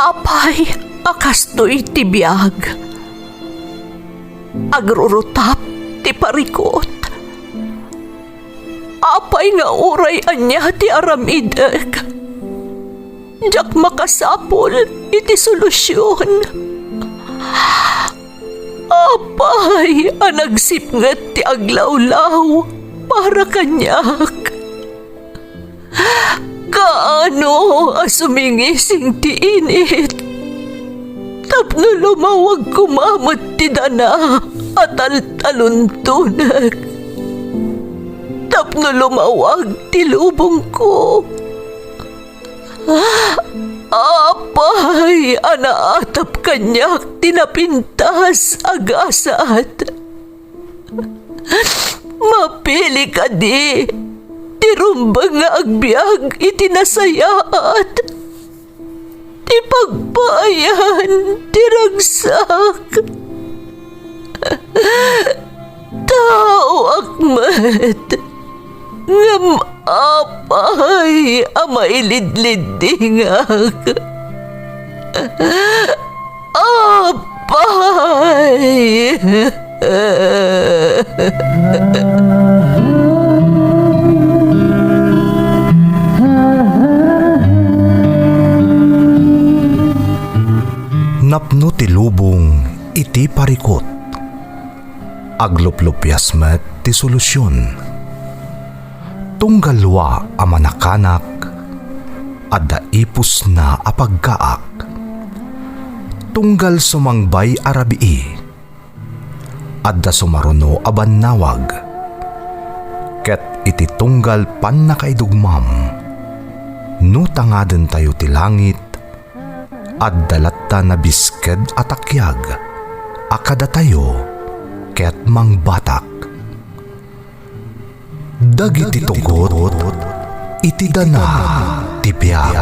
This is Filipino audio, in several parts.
Apay, akastoy ti biyag. Agrurutap ti parikot. Apay nga uray anya ti aramideg. Jak makasapol iti solusyon. Apay, anagsipnget ti aglawlaw para kanyak. Kaano asumingising ti init? Tapno lumawag kumamot ti dana at taluntunag. Tapno lumawag ti lubong ko. Apay, anaatap kanyak tinapintas agasat. Mapili ka di, tirumbang nga agbyag itinasayaat. Ti pagbayan, tiragsak. Tao akmat, ngam apay, amailidlidingak. Apay. Napno ti lubong iti parikot. Agluplupyas met ti solusyon. Tunggalwa a manakanak, adda ipus na apagkaak. Tunggal sumangbay arabii, adda sumaruno a bannawag. Ket iti tunggal pan nakaidugmam, no tangaden tayo ti langit, adda latta na bisked atakyag, akada tayo ket mangbatak. Dagiti tugot, iti dana ti biyag.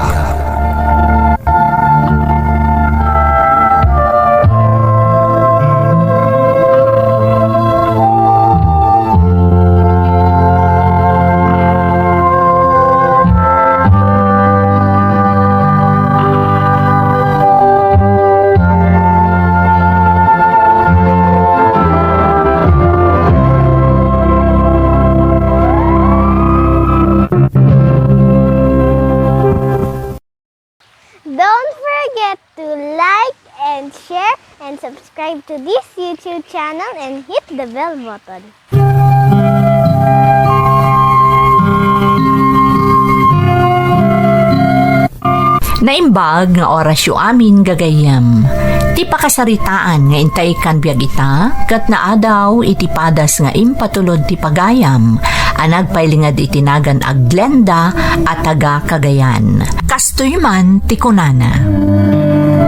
Don't forget to like and share and subscribe to this YouTube channel and hit the bell button. Naimbag nga orasyo amin gagayam. Ti pakasaritaan nga intay kan biyag ita, kat naadaw iti padas nga impatulod ti pagayam, anagpailingad itinagan ag Glenda at taga Cagayan. Kastoy man ti kunana.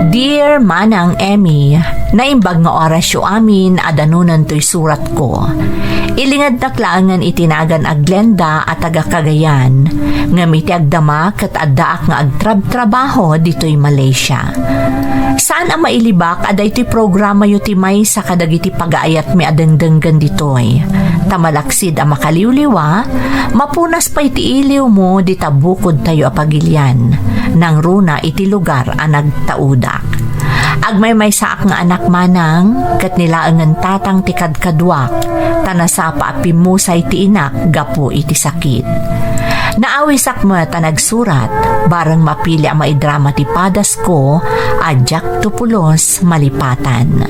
Dear Manang Emmy, naimbag nga orasyo amin adanunan to'y surat ko. Ilingad taklaangan itinagan ag Glenda at taga Cagayan, nga miti agdama kat addaak nga agtrab-trabaho dito'y Malaysia. Saan ang mailibak aday ti programa yu ti may sa kadagiti pagaayat mi adengdenggan ditoy. Tamalaksid ang makaliwliwa, mapunas pa iti iliw mo di tabukod tayo apagilyan, nang runa iti lugar ang nagtaudak. Agmay saak nga anak manang, kat nilaangan tatang ti kadkadwak, tanasapa apimusay ti inak gapo iti sakit. Naawisak mo ta nagsurat, barang mapili ang maidrama ti padas ko, adyak tupulos malipatan.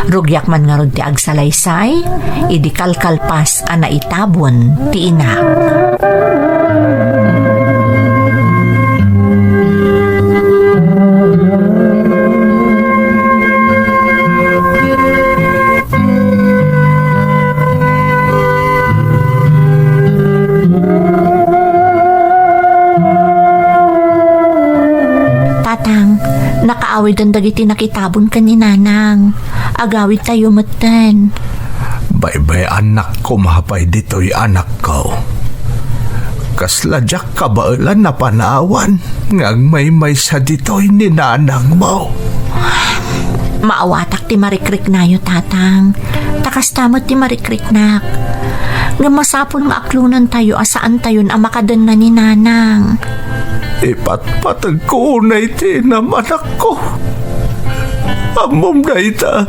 Rugyak man nga ti agsalaysay, idi kalkalpas ana itabon ti inak. Nakaawid ang dagiti nakitabon ka ni nanang. Agawid tayo matan. Baybay anak ko, mahapay dito'y anak ko. Kasladyak kabailan na panawan, ngang may sa dito'y ni nanang mo. Maawatak ti marikrik na yo, tatang. Takas tamot ti marikrik nak. Nga masapol nga aklunan tayo asaan tayo ang makadan na ni nanang. Ipatpatag ko unay ti naman ako. Amom na ita.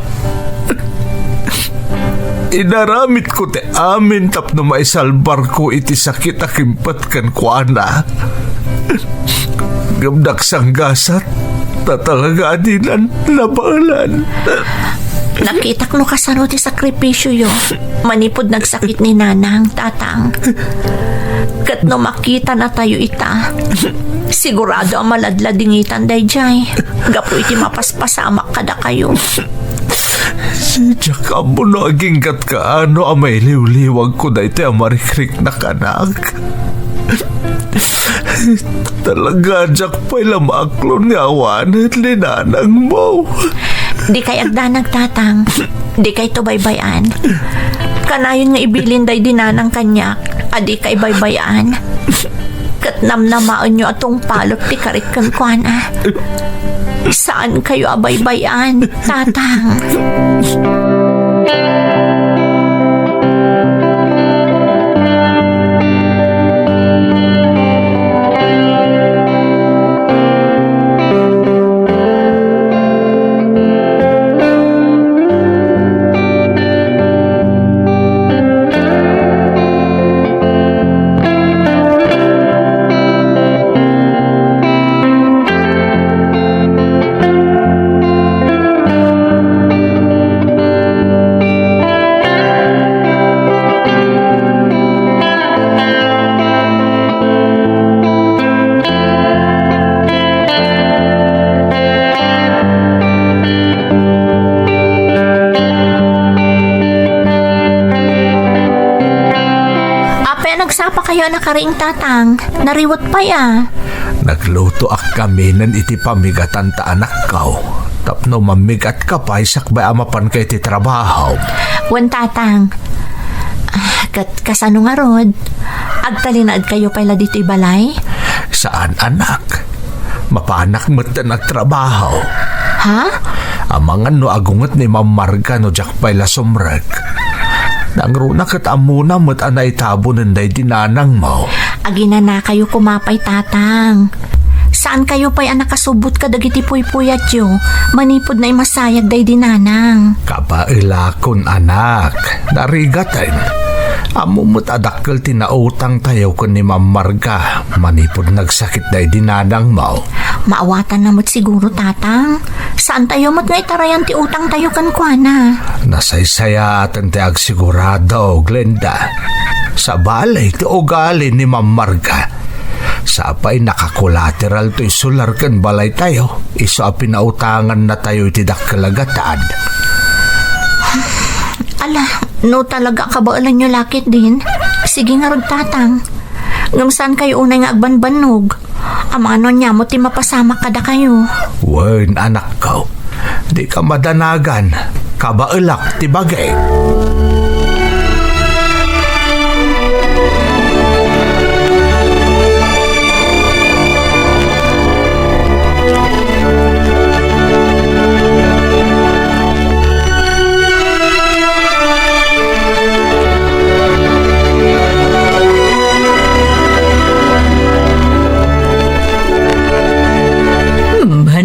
Inaramit ko ti amin tapno maisalbar ko iti sakit akimpat kan kuana. Gamdak sang gasat na talaga adinan labalan. Nakita ko kasano ti sakripisyo yo. Manipod nagsakit ni nanang, tatang. Kat no makita na tayo ita, sigurado ang maladladingitan dayjay. Gapo iti mapaspasamak kada kayo. Sidya ka mo no aging kat kaano ang may liwliwag ko na iti ang marikrik na kanak. Talaga jak pa'y lamaklon nga awan at linanang mo. Di kay agdanag, tatang. Di kay to baybayan. Kanayon nga ibilin day dinanang kanyak. Adi kay baybayan. Kat namnamaan nyo atong palot ti karikan kuana. Saan kayo abaybayan, tatang? Nagsapa kayo na karing tatang. Nariwat pa ya. Nagluto ak kami nan iti pamigatan ta anak kaw. Tapno mamigat ka pa isak ba amapan kay ti trabaho. Wan tatang. Kasano nga rod? Agtalinaad kayo pala dito'y balay? Saan anak? Mapanak mo't na nagtrabaho. Ha? Amangan no agungot ni Ma'am Marga no jak pay la sumrek. Nangruna kat amuna mo't anay tabo nanday dinanang mo. Agina na kayo kumapay, tatang. Saan kayo pa'y nakasubot ka dagiti puy-puyat yo? Manipod na imasayag day dinanang. Kapailakon anak. Narigatan. Amumot adakkel tinautang tayo kun ni Ma'am Marga. Manipod nagsakit day dinanang mo. Maawatan na mo't siguro, tatang. Saan tayo mo't nga itarayan ti utang tayo kan kuana? Nasaysaya atin ti agsigurado, Glenda. Sa balay ti ugali ni Ma'am Marga. Sa apay nakakulateral to isular kan balay tayo. Iso a pinautangan na tayo iti dakkalagataan. Ala, no talaga kabaalan nyo lakit din. Sige nga rod, tatang. Ngam saan kayo unay nga agbanbanog? Amano niya mo ti mapasama kada kayo. Wen anak ko, di ka madanagan. Kabaelak ti bagay.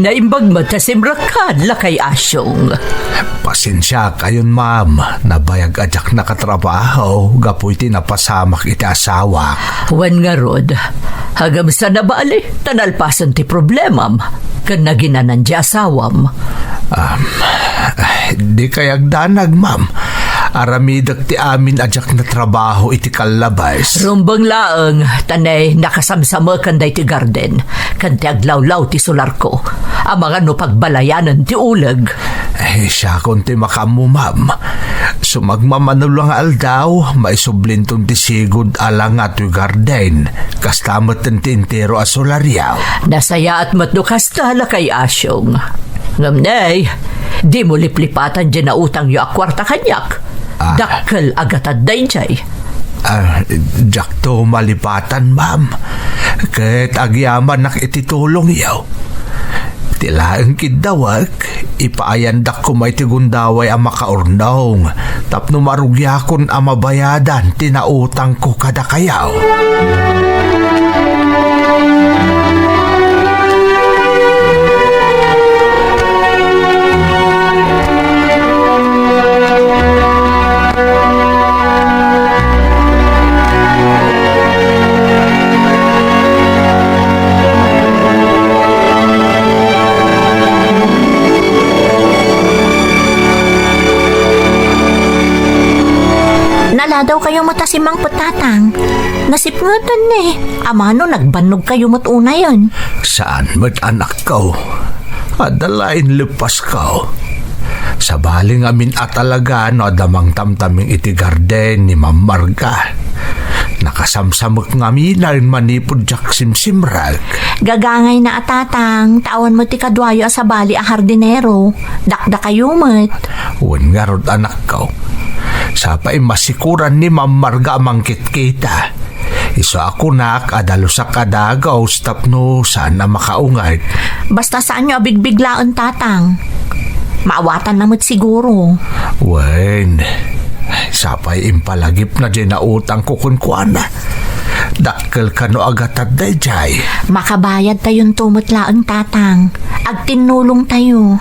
Naimbag matasimrakan lakay asyong. Pasensya kayon, ma'am. Nabayag ajak na katrabaho. Gapoy tinapasamak iti asawa. Wan nga rod. Hagam sa nabali, tanalpasan ti problemam. Kan naginanan di asawam. Di kayag danag, ma'am. Aramidag ti amin ajak na trabaho iti kalabas. Rumbang laeng, tanay nakasamsama kan day ti garden. Kan ti aglawlaw ti solar ko. Amangan no pagbalayanan ti uleg. Siya kung ti makamu, ma'am. Sumagmamanulang aldaw, maisublintong ti sigod alang at garden. Kastamat ng tintero a solaryaw. Nasaya at matnukas tala kay asyong. Ngamnay, di mo liplipatan dyan na utang yu akwarta kanyak. Dakkel agatad day jay. Jakto malipatan, ma'am. Kahit agyaman nak ititulong yaw. Tilaang kidawag, ipaayandak ko may tigundaway ang makaurnong. Tapno marugyakon ang mabayadan, tinautang ko kada kayaw. si Mang Patatang. Nasipngatan amano nagbanog kayo matuna yon. Saan mo't anak ko? Adalain lipas ko. Sa baling amin at alaga no damang tamtaming iti garden ni Ma'am Marga. Nakasamsamok nga minayin manipod jak simsimrag. Gagangay na atatang, tawan mo ti kadwayo sa bali a hardinero. Dakda kayo mo't. Wan nga rod anak ko. Sapay masikuran ni Ma'am Marga amang kitkita. Iso ako nak adalo sa kadagaw tapno sana makaungad. Basta saan nyo abigbiglaan tatang. Maawatan na mo't siguro. Wen, sapay impalagip na dyan na utang kukunkuana. Dakkel ka no agat at dayjay. Makabayad tayong tumutlaan tatang. Agtinulong tayo.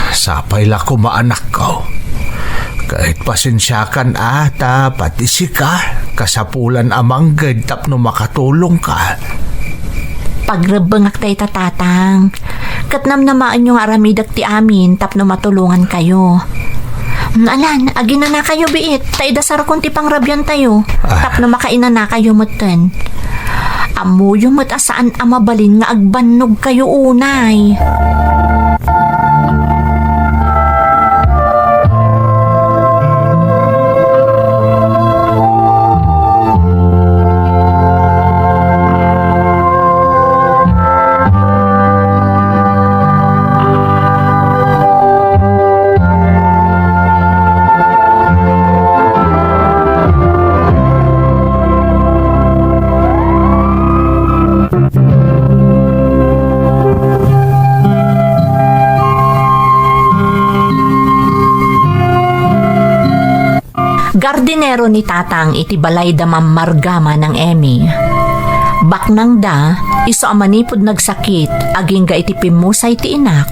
Sapay la kumaanak ko. Kahit pasensyakan ata, pati sika, kasapulan amang gad tapno makatulong ka. Pagrabangak tayo tatatang. Katnam namaan yung aramidak ti amin tapno matulungan kayo. Alan, agina na kayo biit. Tayo dasar kung ti pangrabyan tayo. Tapno makaina na kayo mutan. Amo yung matasaan amabalin nga agbannog kayo unay. Gardinero ni tatang iti balay da mamargama ng Emmy. Baknang da, iso amanipod nagsakit, aging ga iti pimusay ti inak.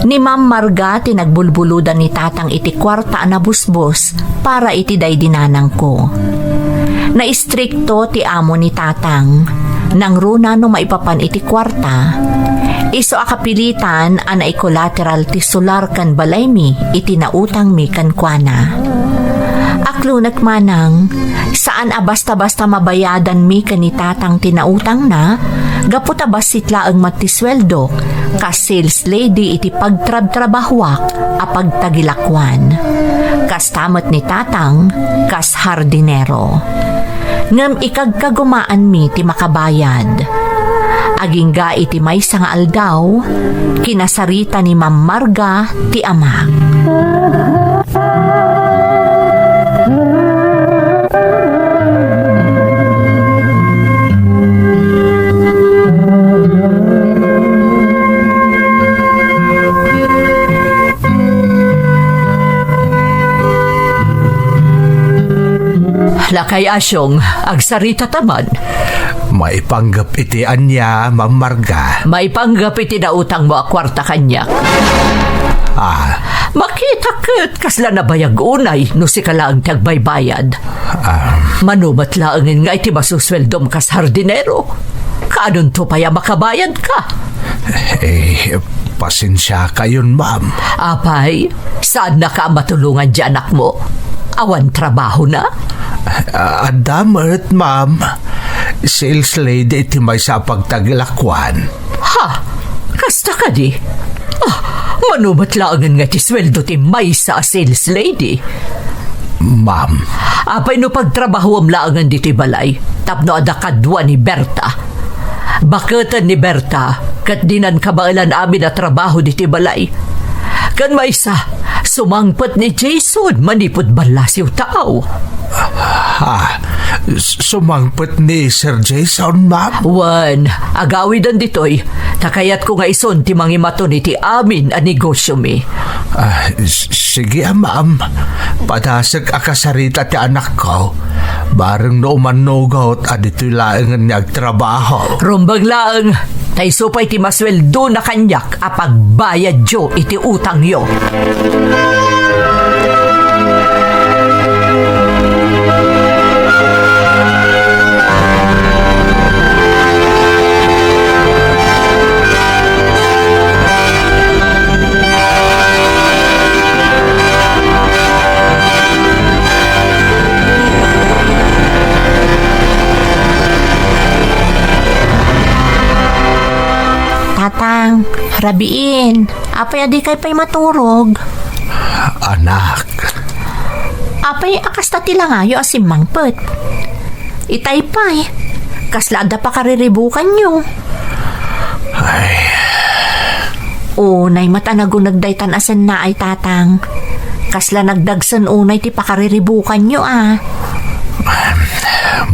Ni Ma'am Marga tinagbulbuludan ni tatang iti kwarta na busbos para iti daydinanang ko. Naistrikto ti amo ni tatang, nang runa no maipapan iti kwarta. Iso akapilitan anay collateral ti solar kan balay mi iti nautang mi kan kuana. Aklunak manang, saan basta-basta mabayadan mi kanitatang tinautang na, gaputabas sitla ang matisweldo, kas sales lady iti pagtrab-trabahwak a pagtagilakwan. Kas tamat ni tatang, kas hardinero. Ngam ikagkagumaan mi ti makabayad. Aging ga iti may nga aldaw, kinasarita ni Ma'am Marga ti ama. Lakay asyong, agsarita taman. Maipanggap iti anya, Ma'am Marga. Maipanggap iti na utang mo a kwarta kanya. Makita ket kasla na bayag unay no si kalaang tagbaybayad. Manumat laangin nga iti masusweldom kas hardinero. Kanon to paya makabayad ka? Pasensya kayon, ma'am. Apay, saan na ka matulungan di anak mo? Awan trabaho na? Adamat, ma'am. Sales lady iti may sa pagtagilakwan. Ha? Kasta ka di? Manumat laangan nga ti sweldo ti may sa sales lady. Ma'am. Apay no pagtrabaho am laangan di ti balay. Tapno adakadwa ni Berta. Bakatan ni Berta, kat dinan kabailan amin na trabaho di ti balay. Kan may sa, sumangpat ni Jason, manipod balas yung tao. Sumangpat ni Sir Jason, ma'am? Wan, agawidan ditoy, takayat ko nga ison ti mangimato ni ti amin a negosyo mi. Sige, ma'am. Padasag akasarita ti anak ko. Bareng no manugot adito'y laangan niya agtrabaho. Rumbag laang, tay supay ti masweldo na kanyak apagbayad yo iti utang yo. tatang. Rabiin, apay adi kay pay maturog. Anak, Apay akas ta tila ngayo asim mangpet. Itay pay, kaslada pa kariribukan nyo. ay, Unay mata nagunagdaytan asan na ay tatang. Kasla nagdagsan unay ti pakariribukan nyo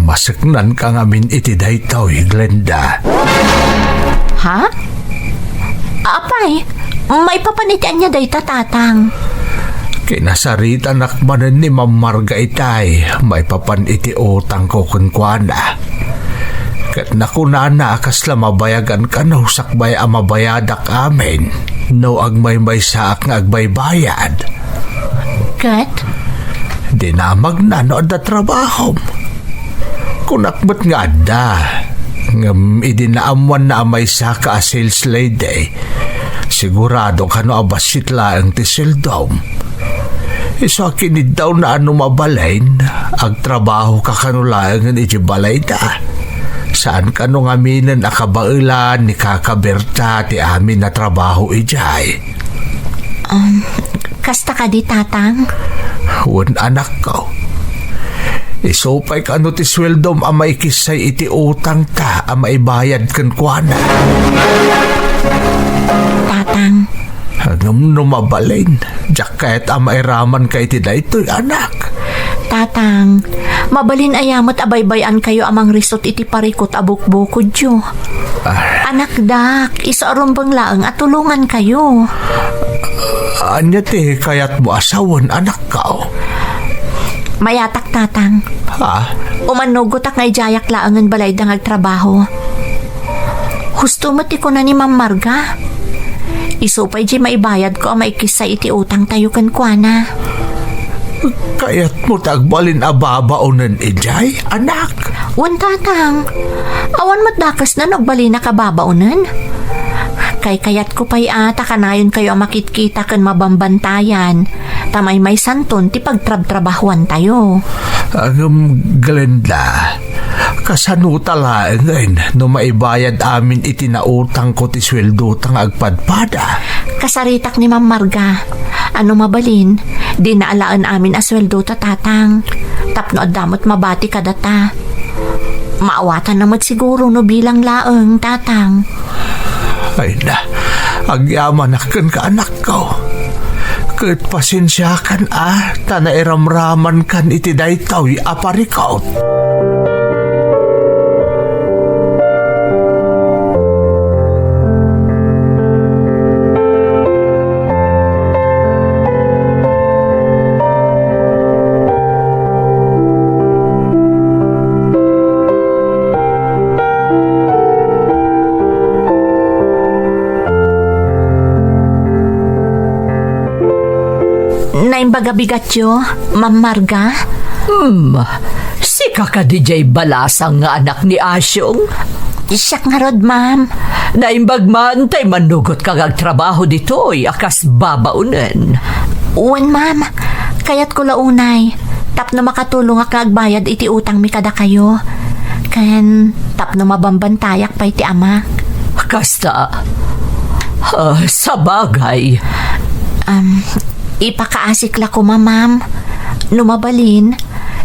masaknan ka ngamin iti daytaw, Glenda. Ha? Apay, may papanitian niya dayta tatang. Kinasarita nakmanan ni Ma'am Marga itay, may papan iti utang ko kunkwana. Kat nakunana kasla mabayagan ka no sakbay mabayadak amin, no agmay saak nga agbaybayad. Kat? Dinamag na no da trabaho. Kunakbat nga da, ngam idinaamuan na amay sa ka sales lady. Sigurado ka no abasitla ang tisildom. Isa kinid daw na ano mabalain, agtrabaho ka kanulayan ng ijibalay da. Saan ka nung aminin akabailan ni kakaberta ti amin na trabaho ijay? Kasta ka di tatang? Wan anak ko. Isupay ka no ti sweldom amay kisay iti utang ta amay bayad kan kuana. Tatang, Hangam no mabalin, jaket amay raman kay ti daytoy anak. tatang, mabalin ayamot abaybayan kayo amang risot iti parikot abukbukod yo. Anak dak, isaarumbang laang at tulungan kayo. Anya ti kayat mo asawan anak ka. Mayatak tatang, Ha? umanugot ak ngay jayak laangan balay dang agtrabaho. Husto mo ti ko na ni Ma'am Marga. Isupay di maibayad ko ang maikisay iti utang tayo kan kuana. Kayat mo tagbalin ababaunan ijay, anak. Wan tatang, awan matdakas na nagbali na kababaunan. Kay kayat ko pa'y ata kanayon kayo ang makitkita kan mabambantayan. Tamay may santon ti pagtrab-trabahuan tayo. Glenda, kasanuta lang ngayon no maibayad amin itinautang ko ti sweldo tang agpadpada. Kasaritak ni Ma'am Marga. Ano mabalin, di naalaan amin asweldo ta tatang. Tapno adamot mabati kadata. Maawatan na magsiguro no bilang laeng tatang. Ay na, agyaman akan ka anak ko. Kat pasensya kan tanairamraman kan iti daytaw aparikaw. Naimbaga-bigat yo, Ma'am Marga? Sika ka DJ Balasang nga anak ni Asyong. Siyak nga rod, ma'am. Naimbag man tay manugot kag agtrabaho ditoy akas babaunen. Uwan, ma'am. Kayat ko launay. Tapno makatulong ak agbayad iti utang mi kada kayo. Ken tapno mabambantayak pa iti amak. Kasta, sa bagay, Ipakaasikla ko, ma'am. Numabalin,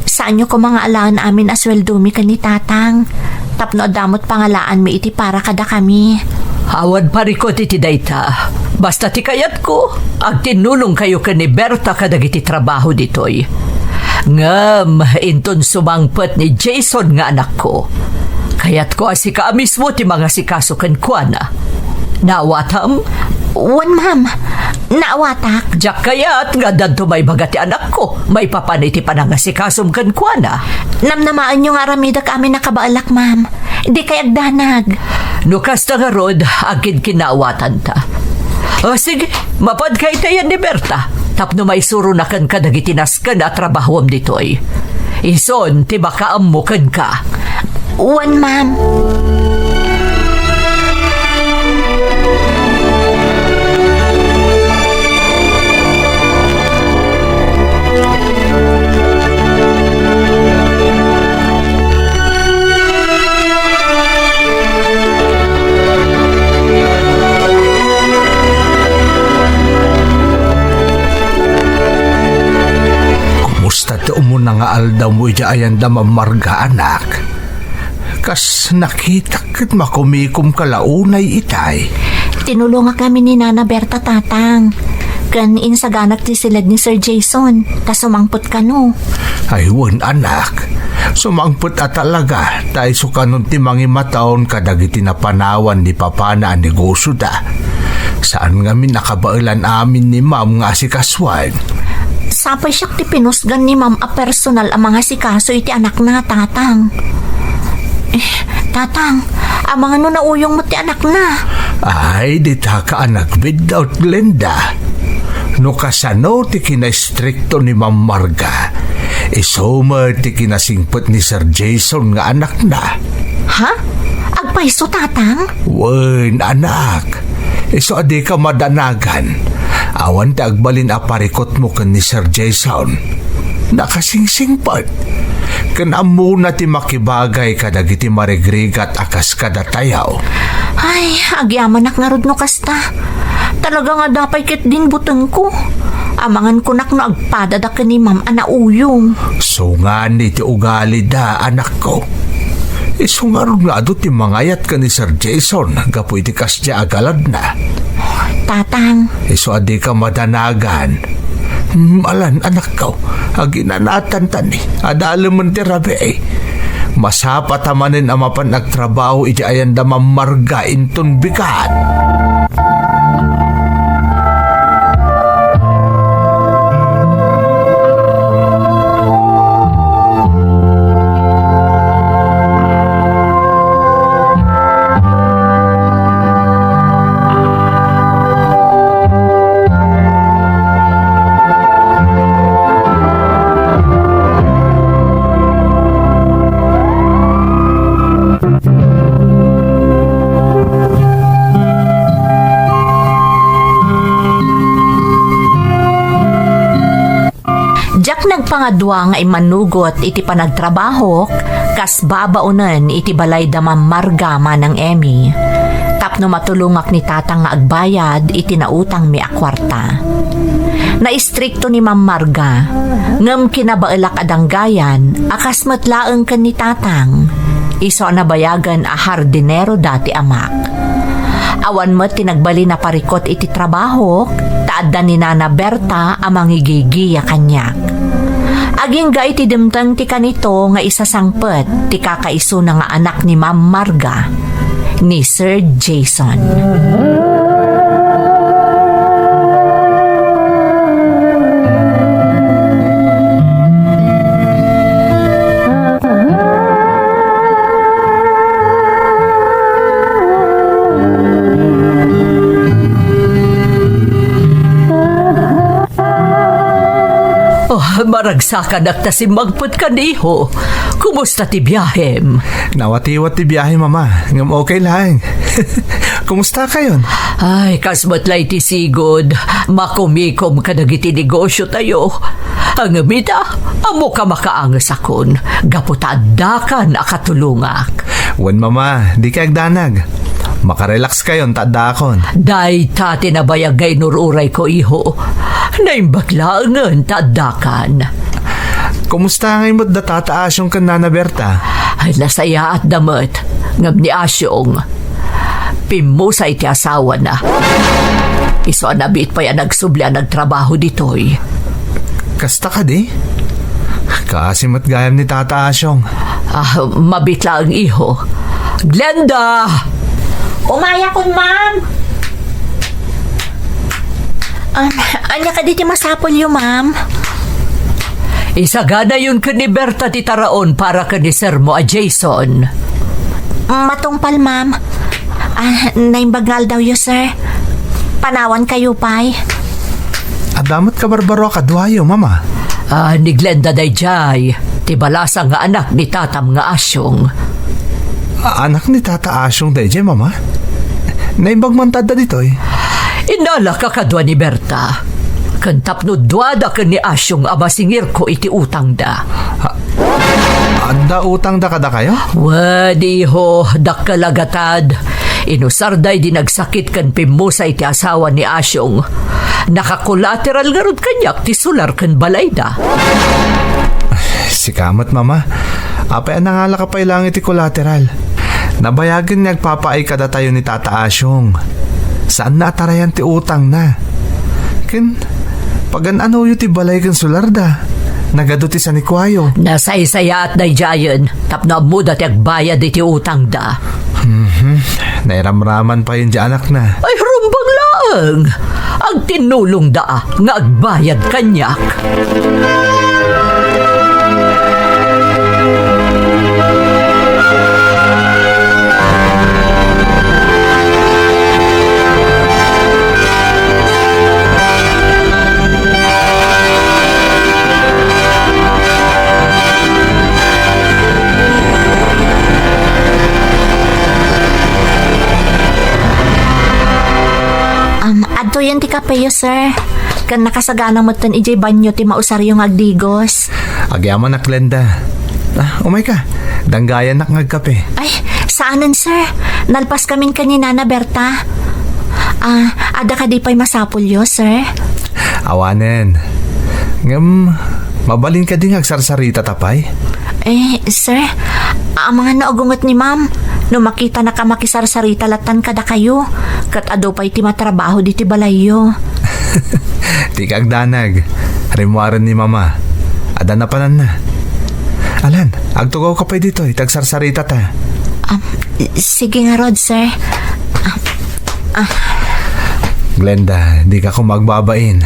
saan nyo ko mga alaan amin asweldo mi kan ni tatang. Tapno adamot pangalaan mi iti para kada kami. hawad parikot iti dayta. Basta ti kayat ko, ag tinulong kayo ka ni Berta kadagiti trabaho ditoy. Ngam, inton sumangpet ni Jason nga anak ko. Kayat ko asika mismo ti mga sikasukan kwa na. Nawatam? Wan, ma'am. Naawatak. Diyak kayat nga dadto may bagati anak ko. May papaniti pa nga sikasum kan kwa na. Namnamaan nyo nga ramidak amin nakabaalak, ma'am. Di kay agdanag. Nukas ta nga rod, agid kinaawatan ta. O sige, mapad kay tayan ni Berta. Tapno may surunakan ka nagitinaskan at trabahom ditoy. Ison, tiba ka amukan ka. Wan, ma'am. aldaw mo ayan da mamarga anak. Kas nakita kat makumikom kalaunay itay. Tinulungan kami ni Nana Berta, tatang. Kan insaganak ti silad ni Sir Jason, kasumangpot ka no. Aywan anak, sumangput at talaga tayo sukanon ti mangimataon kadagiti na panawan ni Papa na negosyo da. Saan nga nakabailan amin ni Ma'am nga si Kaswan? Sapay siyak ti pinusgan ni Ma'am a personal ang mga sikaso iti anak na, tatang. Tatang, ang mga nauyong mo ti anak na. Ay, di ta ka anak without Glenda. No kasano ti kina-stricto ni Ma'am Marga, isuma ti kinasingpot ni Sir Jason nga anak na. Ha? Agpaiso, tatang? Wen, anak. Iso adi ka madanagan. Awan ti agbalin aparikot mo kan ni Sir Jason. Nakasingsingpot. Kanamo na ti makibagay kadagiti marigrigat akas kada tayaw. Ay, agyaman nga rod no kasta. Talaga nga dapay kit din buteng ko. Amangan ko nak no agpadada ka ni Ma'am anauyong. So nga ni ti ugali da anak ko. Isungarong nga do ti mangayat ka ni Sir Jason gapu iti kasya agalad na. Tatang. Iso adi ka madanagan. Alan anak ko, aginanatan tani, adalam man ti rabi eh. Masapa tamanin amapan nagtrabaho iti ayan da mamarga inton bigat. Jak nagpangadwa nga imanugot iti panagtrabaho, kas babaunan iti balay da mamarga manang Emmy. Tapno matulungak ni tatang nga agbayad iti nautang mi akwarta. Naistrikto ni Ma'am Marga, ngem kinabaelak adanggayan, akas matlaeng ken ni tatang. Iso nabayagan a hardinero dati amak. Awan mo tinagbali na parikot iti trabaho, taadda ni Nana Berta amang igigiya kanyak. Aging ga iti dimtang ti kanito nga isasangpet ti kakaiso na nga anak ni Ma'am Marga, ni Sir Jason. Maragsakan at tasimagpot ka niho. Kumusta ti biyahem? Nawatiwat ti biyahe mama, ngam okay lang. Kumusta kayon? Ay, kasmatlay ti sigod. Makumikom ka nagiti negosyo tayo. Ang amita, amo ka makaangas akon. Gaputadakan akatulungak. Wan mama, di ka agdanag. Makarelax kayon, tadakon. Day ta tinabayagay nururay ko iho. Naimbaglangan tadakan. Kumusta ngayon mo't datataas yung kan Nana Berta? Ay nasaya at damat. Ngam ni Asyong. Pimusay ti asawa na. Iso anabit pa yan nagsubli nagtrabaho ditoy. Kasta ka di? Kasimot gayam ni Tata Asyong. Mabitla ang iho. Glenda! Umaya kun, Ma'am. Anya ka diti masapol yung, Ma'am. Isagana yun ka ni Berta ti taraon para ka ni Sir mo a Jason. Matungpal, Ma'am. Naimbagnal daw yun, sir. Panawan kayo, pay. Adamot ka barbaro ka duwayo, mama. Ni Glenda dayjay. Ti balasa nga anak ni tatam nga Asyong. Anak ni Tata Asyong dayjay, mama? Naimbagmantad na dito eh. Inala ka kadwa ni Berta. Kantap no dwada ka ni Asyong abasingir ko iti utang da. Anda utang da kada kayo? Wadi ho, dakkalagatad. Inusarday di nagsakit kan pimusa iti asawa ni Asyong. Nakakulateral garod kanyak ti sular kan balayda. Si kamat mama, apay nangala ka pa ilang iti collateral. Nabayagan niya agpapaay kada tayo ni Tata Asyong. Saan na atarayan ti utang na? Ken, pagan ano yu ti balay kan sularda. Nagado ti sanikwayo. Nasaysaya at dayjayan, tapno mo dati agbayad iti utang da. Nairamraman pa yun di anak na. Ay, rumbang lang! Ang tinulong da, nga agbayad kanyak. Adto yan ti kapeyo, sir. Kan nakasaganang matan ijay banyo ti mausar yung agdigos. Agyaman na Glenda. Umay ka. Danggayan nak ngagkape. Ay, saanan, sir? Nalpas kamin kanina na, Berta. Ada ka di pa'y masapulyo, sir? Awanen. Mabalin ka din agsarsarita tapay. Sir, ang mga naugungot ni ma'am, no makita na ka makisarsarita latan kada kayo, kat ado pa'y ti matrabaho di ti balayo. Di ka agdanag. Rimuaran ni mama. Ada na panan na. Alan, agtugaw ka pa dito, itagsarsarita ta. Sige nga, Rod, sir. Glenda, di ka kumagbabain.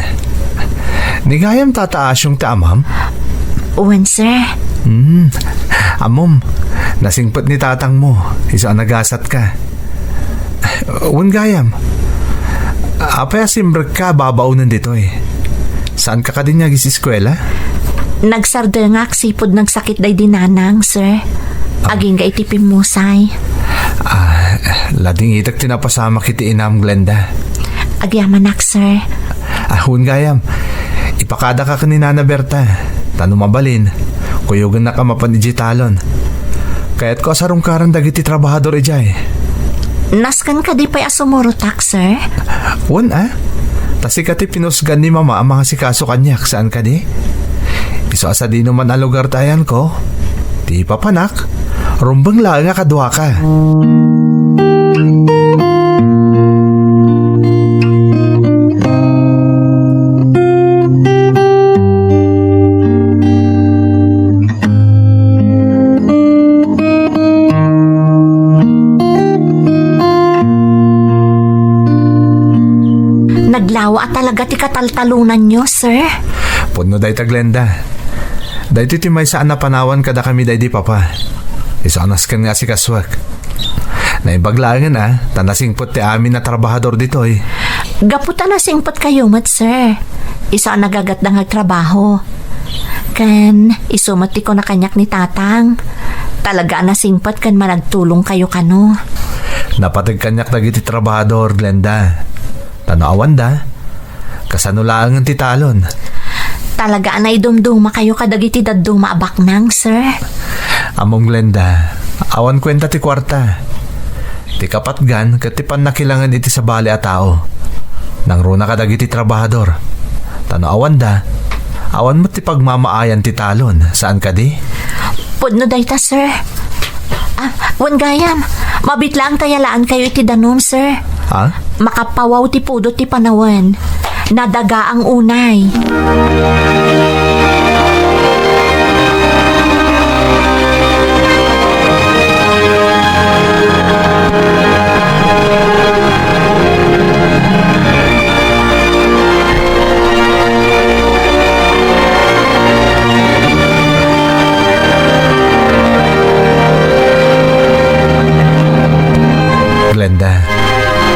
Nigayam tataas yung taamam? Uwan, sir. Amom, nasingpot ni tatang mo. Isa nagasat ka. Uwan gayam. Apaya simbrek ka, babaunan dito eh. Saan ka din nagis eskwela? Nagsardengak sipod ng sakit day dinanang, sir. Aging ga itipim musay. Lading itak tinapasama kiti inam, Glenda. Agyamanak, sir. Uwan gayam. Ipakada ka kanina na Berta. Tanong mabalin. Kuyugan na ka mapan digitalon. Kaya't ko asarong karan dagiti trabahador ijay. Naskan ka di pa'y asumurutak, sir? Wan Tasi kati pinusgan ni mama ang mga sikaso kanyak. Saan ka di? Piso asa di naman ang lugar tayan ko. Di pa panak. Rumbang lang nga kadwa ka. Naglawa talaga ti kataltalunan nyo, sir. Puno day ta Glenda. Day ti may saan na panawan kada kami day di papa. Isanas kan nga si kaswak. Naibaglangan tanasingpot ti amin na trabahador dito eh. Gaputa na singpot kayo mat, sir. Isa ang nagagat na nagtrabaho. Kan, isumat ti ko na kanyak ni tatang. Talaga na singpot kan managtulong kayo kano. Napatag kanyak dagiti trabahador, Glenda. Tanawan da. Kasanulangan ti talon. Talaga na idumduma kayo kadagiti dadduma abak nang, sir. Among Glenda, awan kwenta ti kwarta. Ti kapatgan, katipan na kilangan iti sa bali a tao. Nang runa ka dagiti trabahador. Tanawan da, awan mo ti pagmamaayan ti talon. Saan ka di? Pudno dayta, sir. Wan gayam, mabitlang tayalaan kayo iti danom, sir. Makapawaw ti pudot ti panawan. Nadaga ang unay. Glenda,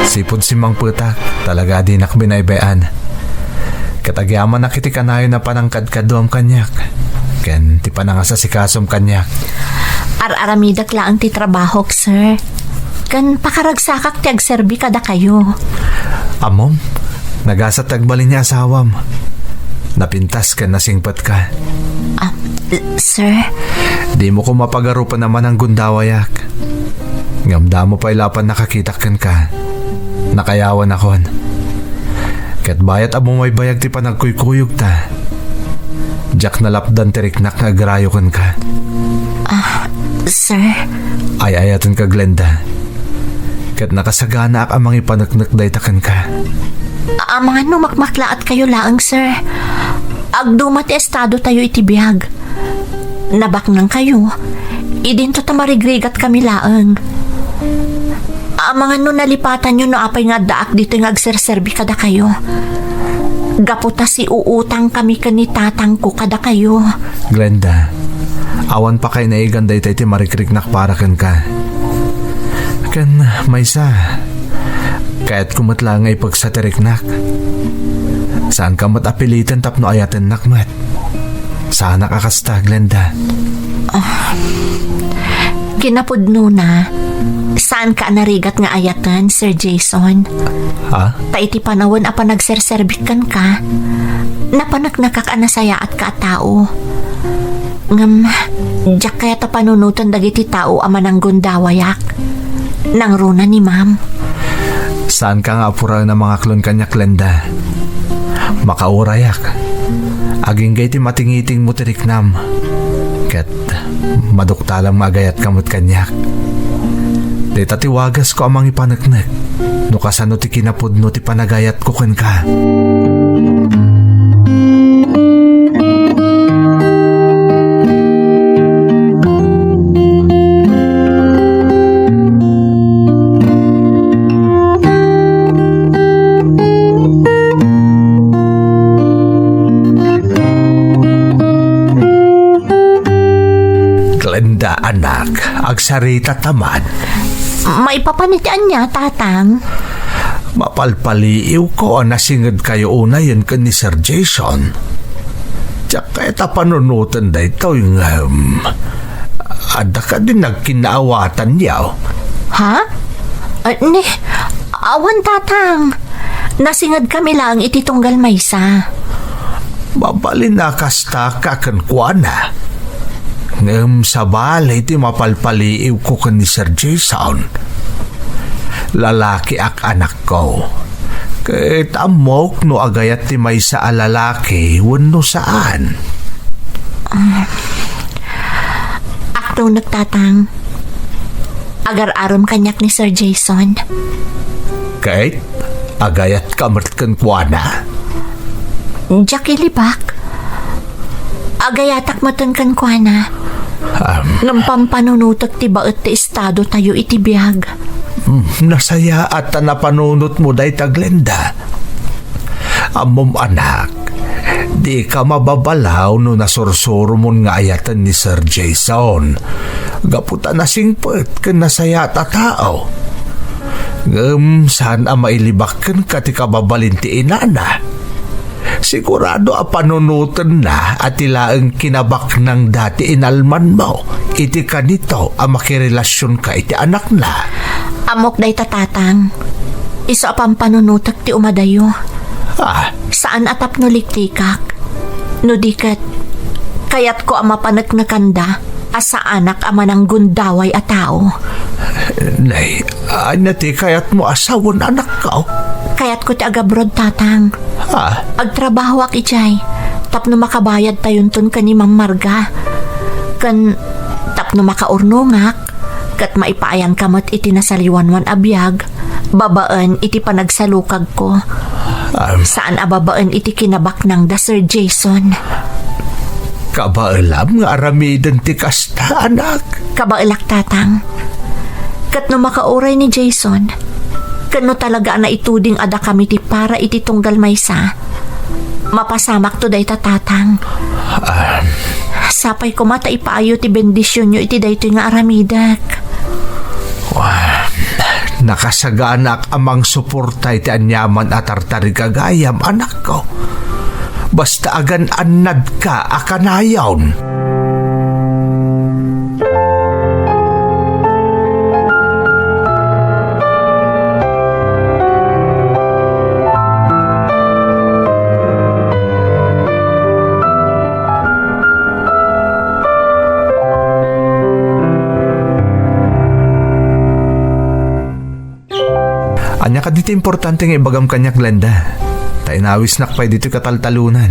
sipod si Mang Putak, talaga di nakbinaybayan. Katagyaman na kiti kanayo na panangkadkaduam kanyak. Ken ti panangasa si kasom kanyak. Aramidak lang ti trabahok, sir. Kan pakaragsakak ti agserbi kada kayo. Amom, nagasa tagbalin niya asawam. Napintas ka na singpat ka. Sir? Di mo ko mapagarupan naman ang gundawayak. Ngamda mo pa ilapan nakakitakan ka. Nakayawan akon. Kat bayat amo may bayag ti panagkuykuyog ta. Jack na lapdan tiriknak nga agrayokan ka. Sir, Ay-ayatan ka, Glenda. Kat nakasagana ak amang ipanaknak daytakan ka. mga numakmaklaat kayo laang, sir. Agdumat estado tayo itibiyag. Nabak nang kayo. Idinto ta marigrigat kami laang. Mga nalipatan nyo no apay nga daak dito nga agserserbi kada kayo. Gaputa si uutang kami kani tatang ko kada kayo. Glenda, awan pa kay naigan day tayo marikriknak para kan ka. Kan maysa, kahit kumatla nga ipagsatiriknak. Saan ka matapilitan tapno ayaten nakmat? Sana kakasta, Glenda. Kinapudno na. Saan ka narigat nga ayatan, Sir Jason? Ha? Taiti panawon apa nagserserbikan ka. Napanak nakakanasaya at katao. Ngam, jak kaya ta panunutan dagiti tao ama ng gundawayak. Nang runa ni ma'am. Saan ka nga apura na mga klon kanyak, Glenda? Makaurayak. Aging gay ti matingiting mo tiriknam. Kat maduktalang magayat kamot kanyak. Di tatiwagas ko amang ipanagnak. No kasano ti kinapudno ti panagayat ko ken ka. Glenda, anak, agsarita tamad. May papanitian niya, tatang. Mapalpaliiw ko ang nasingad kayo una yun ka ni Sir Jason. Tsaka ita panunutan da ito yung ada ka din nagkinaawatan niya. Ha? Ni, awan tatang. Nasingad kami lang ititunggal maysa. Babalin na kasta ka kan kuana. Sa balay ti mapalpaliiw ko kan ni Sir Jason. Lalaki ak anak ko. Kahit amok no agayat ti may sa alalaki wano saan. Akto nagtatang. Agar-aram kanyak ni Sir Jason. Kahit agayat kamert kan kuana. Jackie Libak. Agayatak matan kan kuana. Ngam pampanunutak ti baet ti estado tayo itibiyag. Nasaya at napanunot mo day Glenda. Amom anak, di ka mababalaw no nasursuro mo nga ayatan ni Sir Jason. Gaputa na singpet ka nasaya at tao. Saan mailibak ka ti kababalin ti inana? Sigurado panunutan na at ilaang kinabak ng dati inalman mo. Iti ka nito makirelasyon ka iti anak na. Amok day tatatang. Iso pampanunutak ti umadayo. Saan atap no liktikak? No dikat, kayat ko mapanak na kanda asa anak ama ng gundaway a tao. Nay, nati kayat mo asawon anak ka. Kayat ko ti agabrod tatang. Agtrabaho ak ijay. Tapno makabayad tayon ton ka ni Ma'am Marga. Kan tapno makaurnongak. Kat maipaayan kamot iti nasaliwanwan abiyag. Babaan iti panagsalukag ko. Saan ababaan iti kinabak ng da Sir Jason? Kabaalam nga aramidan ti kasta anak. Kabaalak tatang. Kat no makauray ni Jason, kano talaga na ituding ada kami ti para iti tunggal maysa. Mapasamak to day tatang. Sapay ko mata ipaayo ti bendisyon nyo iti dayto nga aramidak. Nakasaganak amang suporta iti anyaman at artarigagayam anak ko. Basta agan anad ka akanayawn. Anya ka dito importante nga ibagam kanya, Glenda. Tayo nawis nakpay dito kataltalunan.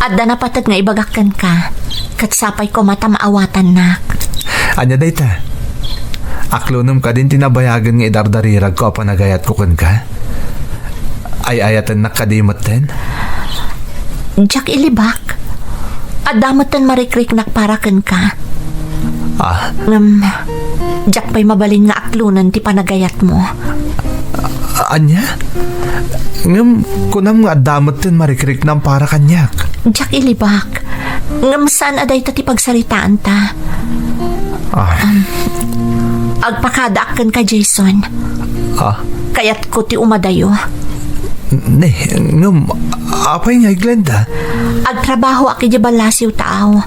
Adda na patag nga ibagakan ka. Katsapay ko mata maawatan nak. Anya dayta. Aklonum ka din tinabayagan nga idardarirag ko panagayat ko kun ka. Ay ayatan nakadimot din. Jack ilibak. Adamatan marikrik nak para kan ka. Jack pa'y mabalin nga aklunan ti panagayat mo. Anya? Ngam kunam nga adamot din marikrik ng para kanyak. Jack ilibak. Ngam saan aday ta ti pagsaritaan ta. Agpakadaakan ka, Jason. Kayat ko ti umadayo. Ne, ngam apay nga Glenda. Agtrabaho aki di balasiw tao.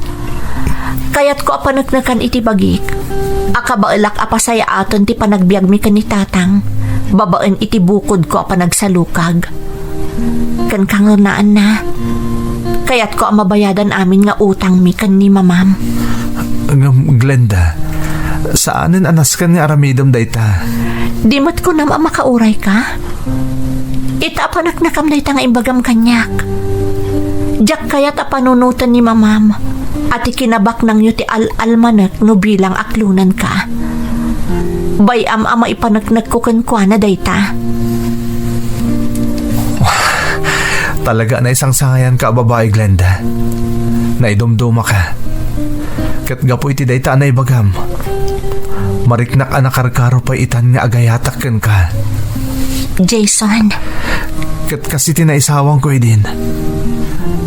Kayat ko apanagnakan iti bagik. Akabailak apasaya aton ti panagbiag mi kan ni tatang. Babaan iti bukod ko apanagsalukag. Kan kangunaan na. Kayat ko amabayadan amin nga utang mi kan ni mamam. Ngam Glenda, saanin anas kan nga aramidom dayta? Dimot ko nam makauray ka. Ita apanagnakam dayta nga imbagam kanyak. Jack kayat apanunutan ni mamam. At ikinabak nang yu ti al-almanak no bilang aklunan ka. Bayam ama ipanagnak ko kankwana dayta. Talaga na isang sangayan ka babae Glenda. Naidumduma ka. Kat gapo iti dayta na ibagam. Mariknak anakarkaro pa itan nga agayatak kan ka. Jason. Kat kasi tinaisawang ko din.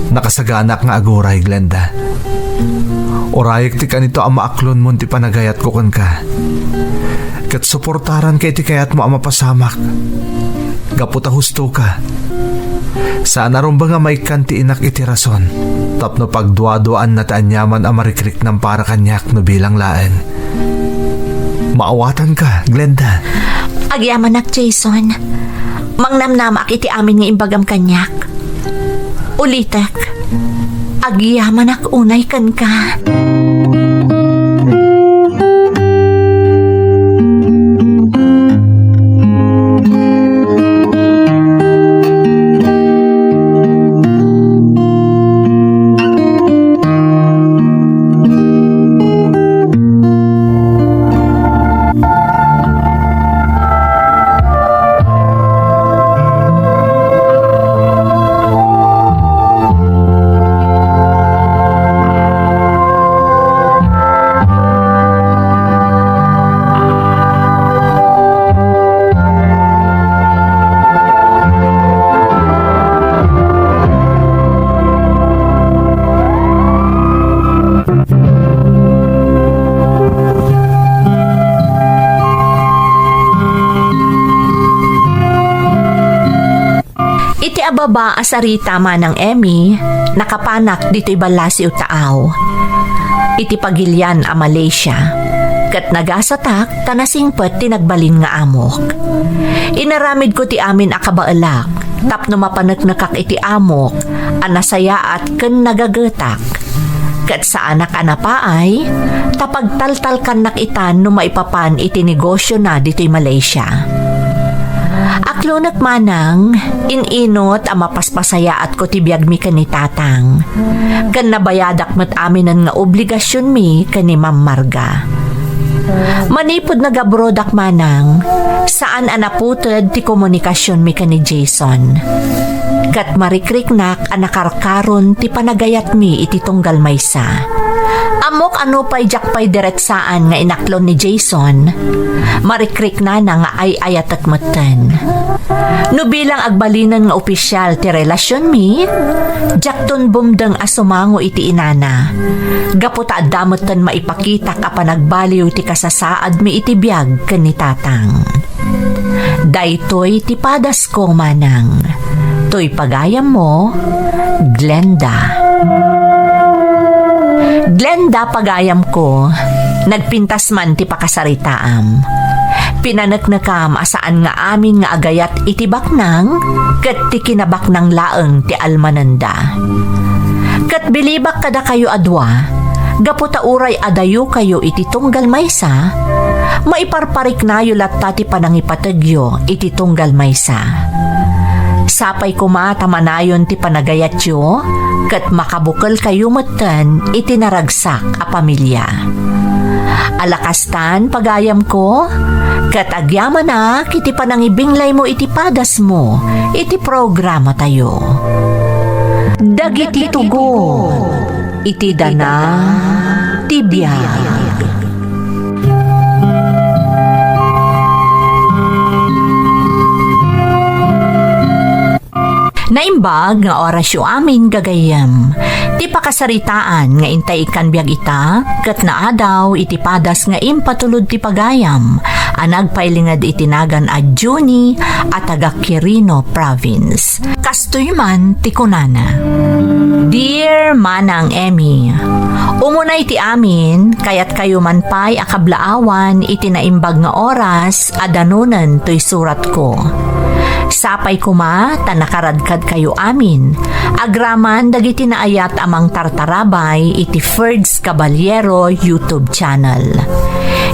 Nakasaganak nga aguray Glenda. Orayek ti kanito ang maaklon mo ti panagayat ko kan ka. Kat suportaran kay ti kayat mo ang mapasamak. Gaputa husto ka. Sana rumba nga may kanti inak iti rason. Tapno pagduaduan na taanyaman ang marikrik ng para kanyak no bilang laeng. Maawatan ka, Glenda. Agyamanak, Jason. Mangnamnamak iti amin nga imbagam kanyak. Ulitek. Agyamanak unay kan ka. Baba asarita man ng Emmy, nakapanak dito'y balasiw taaw. Iti pagilyan a Malaysia. Kat nagasatak, tanasingpet tinagbalin nga amok. Inaramid ko ti amin akabaalak, tapno mapanagnakak iti amok, anasaya at ken nagagatak. Kat sa anak anapaay, tapagtaltal kan nakitan no maipapan iti negosyo na dito'y Malaysia. Aklonat manang, ininot ang mapaspasaya at ko tibiyag mi kan ni tatang. Kan nabayadak mat aminan nga obligasyon mi kan ni Ma'am Marga. Manipod nagabrodak manang, saan anaputod ti komunikasyon mi kan ni Jason. Kat marikriknak anakarkaron ti panagayat mi iti tunggal maysa. Amok ano pa'y jakpay diretsaan nga inaklon ni Jason, marikrik na nga ay ayatak matan. No bilang agbalinan nga opisyal ti relasyon mi, jakton bumdang asumango iti inana. Gaputa adamatan maipakita ka pa nagbaliw ti kasasaad mi iti biyag ken ni tatang. Daytoy ti padas ko manang, to'y pagayam mo, Glenda. Glenda pagayam ko, nagpintas man ti pakasaritaam. Pinanaknakam asaan nga amin nga agayat iti baknang, kat ti kinabaknang laeng ti almananda. Kat bilibak kada kayo adwa, gaputa uray adayo kayo iti tunggal maysa, maiparparik na yu latta ti panangipatagyo iti tunggal maysa. Sapay kumatamanayon ti panagayatyo, kat makabukal kayo matan itinaragsak a pamilya. Alakastan pagayam ko, kat agyaman na kiti panangibinglay mo iti padas mo, iti programa tayo. Dagiti tugon, iti dana, tibiyag. Naimbag nga orasyo amin gagayam. Ti pakasaritaan nga intay ikan biag ita, kat naadaw iti padas nga impatulod ti pagayam, anag pailingad itinagan a Juni at taga Quirino Province. Kastoy man ti kunana. Dear Manang Emmy, umunay ti amin, kayat kayo man pa'y akablaawan iti naimbag nga oras, adanunan to'y surat ko. Sapay kuma, tanakaradkad kayo amin. Agraman dagiti naayat amang tartarabay iti Ferds Caballero YouTube channel.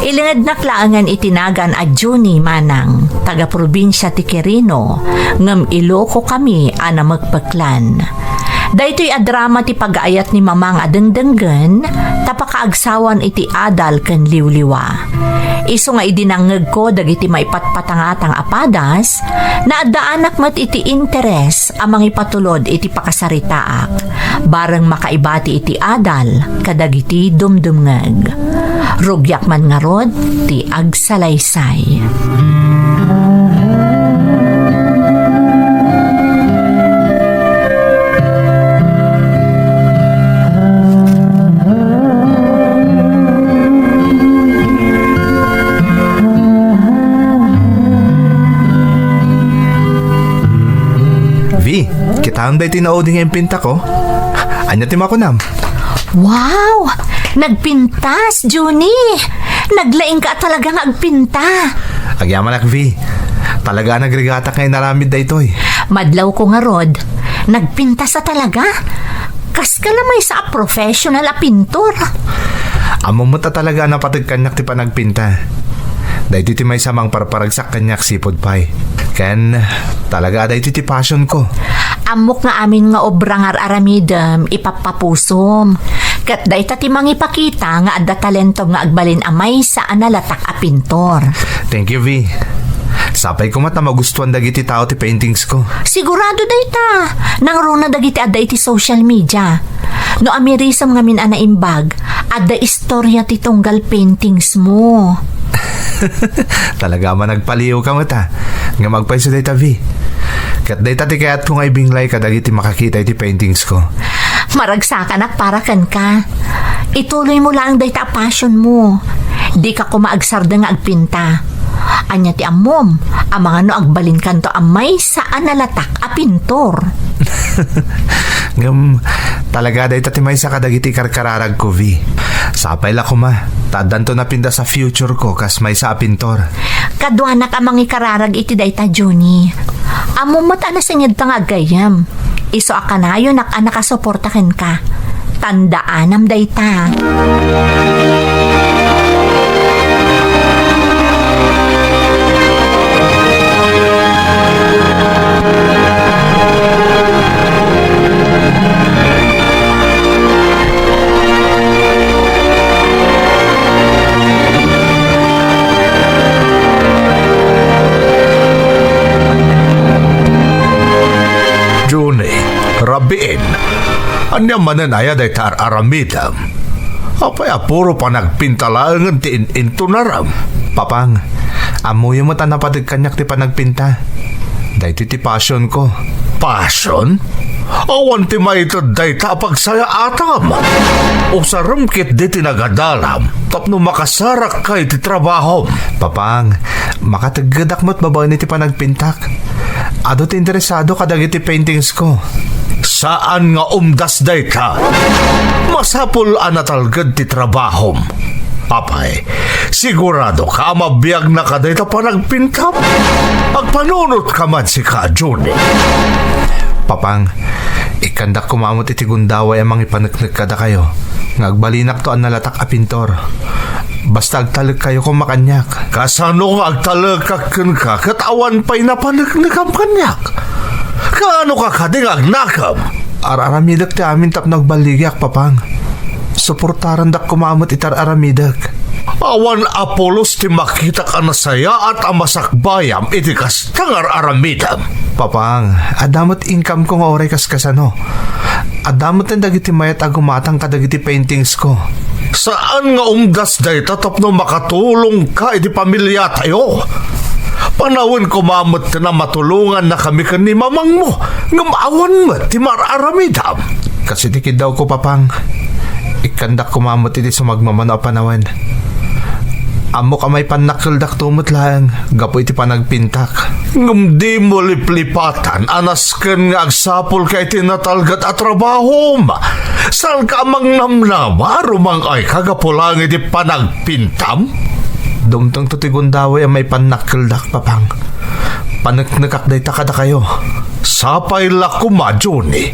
Ilingad naklaangan itinagan a Juni Manang, taga-probinsya ti Quirino, ngam Iloko kami ana magpaklan. Daytoy adrama ti pag-aayat ni mamang adengdenggen, tapakaagsawan iti adal ken liwliwa. Isu nga idinangeg ko dagiti maipatpatangatang apadas, na addaanak met iti interes amang ipatulod iti pakasaritaak, bareng makaibati iti adal kadagiti dumdumngeg. Rugyak man nga rod ti agsalaysay. Kitang day tinaoding yung pinta ko. Anya timakunam. Wow! Nagpintas, Juni! Naglaing ka talagang agpinta. Agyaman ak, V. Talaga nagrigata kay naramid da ito'y. Madlaw ko nga rod, nagpintas sa talaga. Kas ka lamay sa professional a pintor. Amo mo ta talaga napatag kanyak ti panagpinta. Dahil ti may samang parparagsak kanyak sipod pay. Ken, talaga dahil ti passion ko. Amok nga amin nga obrang aramidem ipapapusom. Kat dahi ti mangipakita nga adda talento nga agbalin amay sa analatak a pintor. Thank you, V. Sapay ko mata magustuhan dagiti tao ti paintings ko. Sigurado dahi ta. Nang runa dagiti adda iti social media. No amirisam nga min anaimbag, adda istorya ti tunggal paintings mo. Talaga man nagpaliw ka mata. Nga magpaiso dahi ta, V. Kat dahi ti kayat ko nga ibinglay kadagiti makakita iti paintings ko. Maragsakan at para kan ka. Ituloy mo lang dahi ta passion mo. Di ka kumaagsarda nga agpinta. Anya ti amom, ang mga no agbalin kanto amay sa analatak a pintor. Ngam, talaga dahi ti may sa kadagiti karkararag ko, V. Sapay la ko ma. Tadan to na pinda sa future ko kas may sa pintor. Kadwanak ang mga kararag iti dahi ta, Juni. Amom mata na sanyad ta nga agayam. Iso akanayo nak anakasuportaken ka. Tandaanam dahi ta. Rabiin, anya mananaya day tar aramidam. Apay apuro pa nagpintalaan ti intunaram. Papang, amoy mo ta napatig kanyak ti panagpinta. Day ti passion ko. Passion? Awan ti maitod day ta pagsaya atam. O saramkit di ti nagadalam. Tapno makasarak kay ti trabaho. Papang, makatagadak mo't babae ni ti panagpintak. Ado ti interesado kadagiti paintings ko. Saan nga umdas day ka? Masapul anatalgad ti trabahom. Apay, sigurado ka mabiyag na ka day ta panagpintap. Agpanunot ka man si ka, Juni. Papang, ikandak kumamot iti gundaway amang ipanagnig kada kayo. Ngagbalinak to ang nalatak a pintor. Basta agtalag kayo kung makanyak. Kasano nga agtalag ka kat awan pa'y napanagnig ang kanyak? Kaano ka kadingag nakam? Aramidak ti amin tapnog baligyak, papang. Suportaran dak kumamot itar aramidak. Awan Apolos ti makita ka na saya at amasakbayam iti kastangar aramidam. Papang, adamot income ko nga oray kaskasano. Adamot ang dagiti mayat agumatang kadagiti paintings ko. Saan nga umdas day tatapno makatulong ka iti pamilya tayo? Panawin ko mamot na matulungan na kami ka ni mamang mo. Ngamawan mo ti mararamidam. Kasi tikid daw ko, papang. Ikandak kumamot iti sumagmamano a panawan. Amo ka may panakildak tumot lang. Gapo iti panagpintak. Ngam di mo liplipatan, anasken nga agsapol ka iti natalgat at trabaho ma. Saan ka mang namnama, rumang ay kagapulang iti panagpintam? Dumtong tutigundaway ang may panakildak, papang. Panaknakakday takada kayo. Sapay lakuma, Johnny.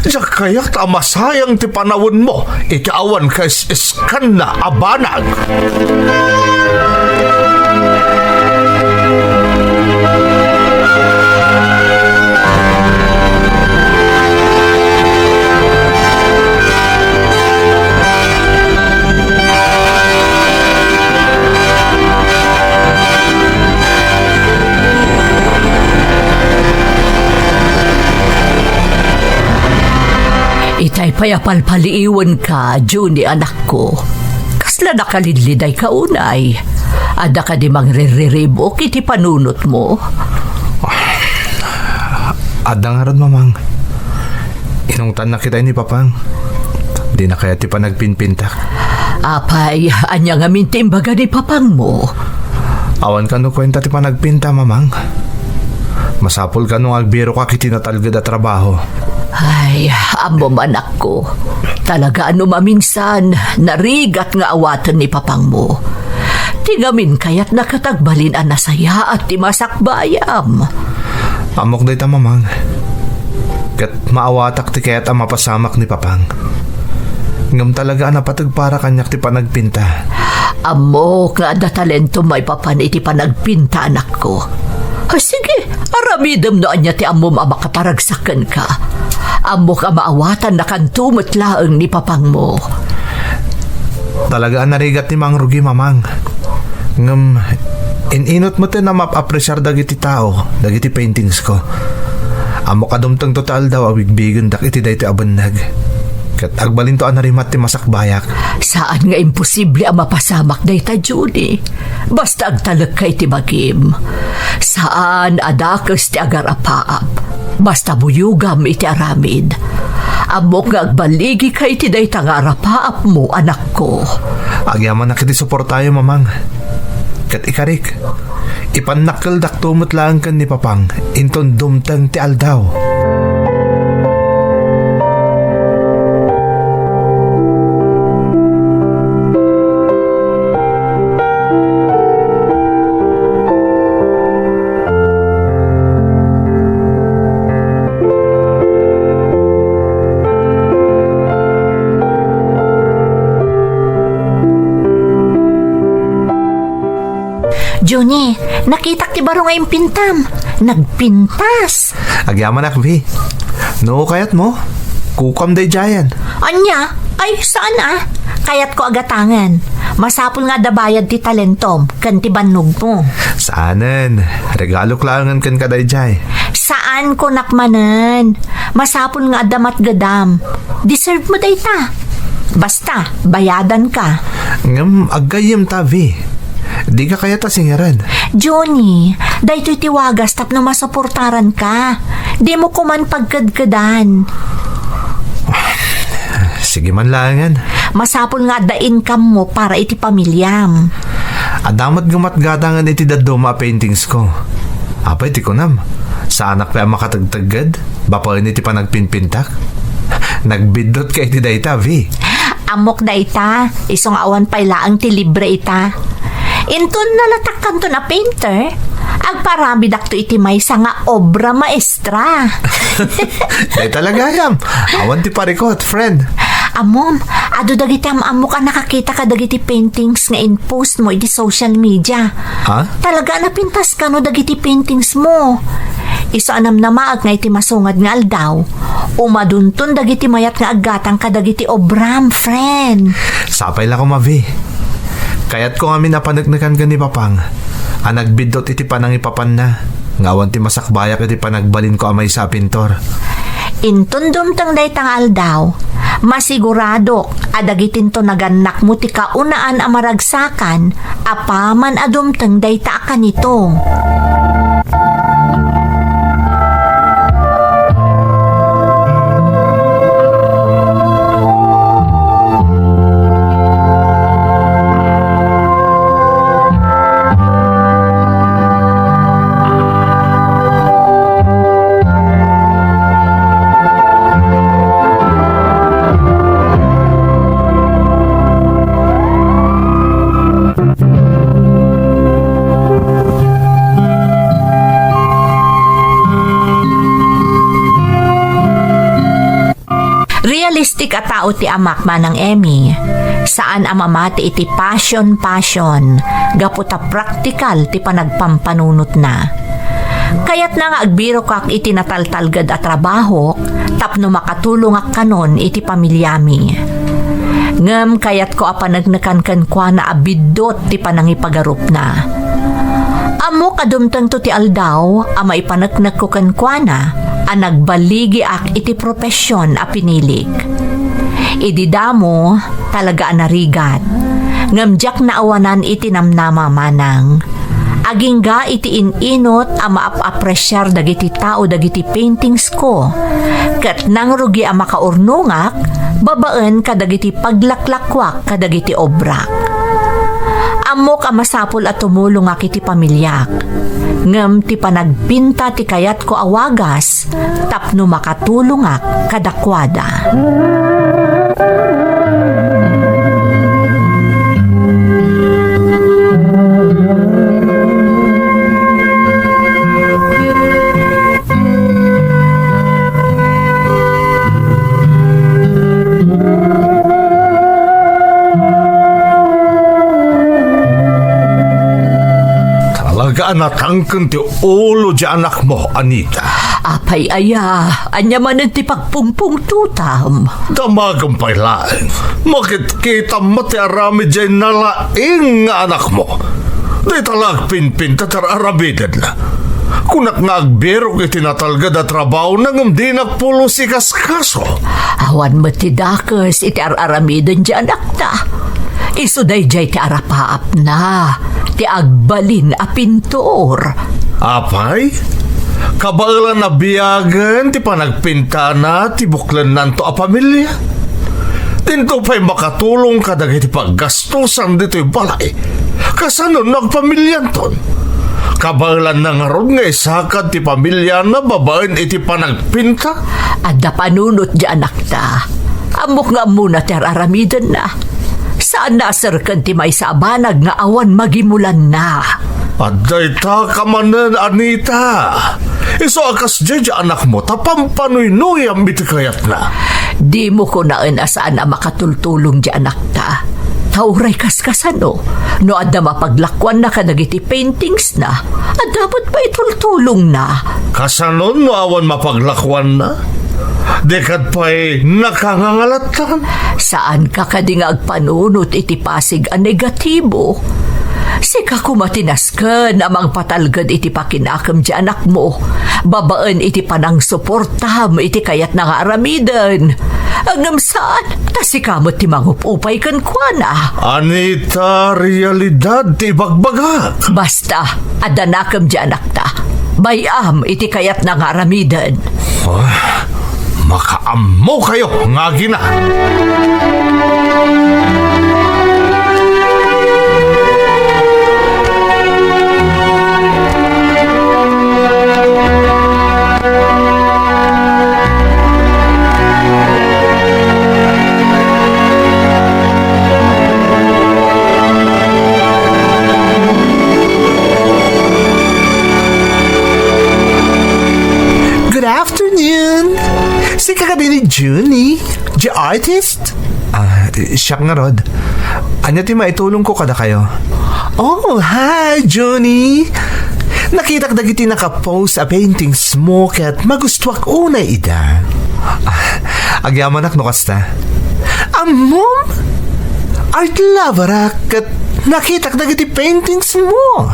Diyak kaya't amasayang ti panawon mo, ikaawan ka iskan na abanag. Itay payapalpaliiwan ka, Juni anak ko. Kasla nakalidliday ka unay. Ada ka di mangriribok iti panunot mo. Adang harad, mamang. Inungtan na kita ni papang. Di na kaya ti panagpinpintak. Apay, anya nga mintimbaga ni papang mo. Awan ka no kwenta ti panagpinta, mamang. Masapol ka nung agbiro ka kiti natalgad at trabaho. Ay, amo anak ko. Talaga ano maminsan, narigat nga awatan ni papang mo. Tigamin kaya't nakatagbalin ang nasaya at timasakbayam. Amok day ta, mamang. Kat maawatak ti kaya't ang mapasamak ni papang. Ngam talaga napatag para kanyak ti panagpinta. Amo nga da talento may papan iti panagpinta anak ko. Ay, sige, aramidam na anya ti amom makaparagsakan ka. Amo ka maawatan na kantumot laeng ni papang mo. Talaga narigat ni Mang Rugi, mamang. Ngam, ininot mo na map-apresyar dagiti tao, dagiti paintings ko. Amo kadumtang total daw awigbigan dak iti dayti abanag. Kat agbalin to anarimat ti masakbayak. Saan nga imposible ang mapasamak day ta, Judy? Basta agtalag kay ti bagim. Saan adakas ti agarapaap? Basta buyugam iti aramid. Amok nga agbaligi kay ti day ta nga arapaap mo, anak ko. Agyaman na kiti support tayo, mamang. Kat ikarik, ipanakal dak tumot lang kan ni papang, inton dumtang ti aldaw. Juni, nakita ti baro nga yung pintam. Nagpintas. Agyaman akvi. No, kayat mo. Kukam day jayan. Anya? Ay, saan Kayat ko agatangan. Masapul nga dabayad ti talentom, kan ti bannog mo. Saanan? Regalo klangan kan kaday jay. Saan ko nakmanan? Masapul nga adamat gadam. Deserve mo day ta. Basta, bayadan ka. Ngam, agayam ta, vi. Di ka kaya ta singaran. Johnny, dahito itiwagas tap na masuportaran ka. Di mo kuman pagkadkadan. Sige man langan. Masapul nga da income mo para iti pamilyam. Adamat gumatgadangan iti daduma paintings ko. Apay ti kunam. Sa anak pa makatagtagad? Bapain iti panagpinpintak? Nagbidot ka iti dayta, vi. Amok da ita, isong awan pay laang ti libre ita. Inton nalatakkan to na painter, agparami dakto iti may nga obra maestra. Day talaga yam. Awan ti parikot, friend. Amom, ado dagiti amok ka nakakita ka dagiti paintings nga in-post mo iti social media. Ha? Talaga napintas ka no dagiti paintings mo. Isanam na maag nga iti masungad nga aldaw. Umadunton dagiti mayat nga agatang kadagiti obram, friend. Sapay lang ko, Mavi. Kaya't ko nga minapanagnakan ka ni Papang. Nagbidot iti panangipapan na. Ngawan ti masakbayak iti panagbalin ko amay sa pintor. Intundum tang daytang aldaw. Masigurado adagitin to naganak mo ti kaunaan a maragsakan apaman adumteng dayta ka nito. Realistic a tao ti amak manang Emmy. Saan amamati iti passion, gaputa praktikal ti panagpampanunot na. Kayat na nga agbiro kak iti nataltalgad a trabaho, tapno makatulong ak kanon iti pamilyami. Ngem kayat ko apanagnakan kwa na abidot ti panangipagarup na. Amo kadumtang to ti aldaw, ama ipanagnak ko kwa na, nagbaligi ak iti propesyon a pinilik. Ididamo talaga anarigat. Ngamjak na awanan iti namnama manang. Agingga iti ininot a maap-apresyar dagiti tao dagiti paintings ko. Kat nang rugi a makaurnungak, babaan kadagiti paglaklakwak kadagiti obrak. Amok a masapul at tumulong ak iti pamilyak. Ngem ti panagpinta ti kayat ko awagas, tapno makatulong ak kadakwada. Natangken ti ulo di anak mo, Anita. Apay aya, anya manen ti pagpungpung tutam. Damagang pailaeng. Makit-kita mo ti arami di nalaing nga anak mo. Di talag pinpinta tar arabidan na. Kunak nga agbiro iti natalgad at trabaho nang di nagpulo si kaskaso. Awan mo ti dakes iti araramidan di anak ta. Isuday jay ti arapaap na, ti agbalin a pintor. Apay? Kabailan na biyagan ti panagpinta na ti buklan nanto a pamilya. Tinto pa'y makatulong kadag iti paggastusan dito'y balay. Kasanon nagpamilyan ton. Kabailan na nga ron nga isakad ti pamilya na babaen iti panagpinta. Adda panunot di anak ta. Amok nga muna ti araramidan na. Saan nasarkan ti may sabanag nga awan magimulan na. Aday ta kamanan, Anita. Iso akas dyan anak mo, tapampanoy-noy ang mitikayat na. Di mo ko naan asaan na makatultulong di anak ta. Tauray kaskasano, no adda mapaglakwan na kadagiti paintings na, at dapat pa itultulong na. Kasanon no awan mapaglakwan na? Dekat pa'y nakangangalatan. Saan ka kading agpanunot iti pasig a negatibo? Sika kumatinasken amang patalgad iti pakinakam di anak mo. Babaan iti panang suportam iti kayat na nga aramidan. Agam saan? Tasikamot ti mangupupay kan kwa na. Anita, realidad ti bagbagak. Basta, adanakam di anak ta. Bayam iti kayat na nga aramidan. Makaammo kayo, ngagi na. Good afternoon! Si kakadi ni Junie, the artist? Siya nga Rod. Anya ti maitulong ko kada kayo? Oh, hi, Junie! Nakita dagiti nakapost a paintings mo kat magustuak unay ida. Agyaman no kasta. Mom? Art lover kat nakita dagiti paintings mo.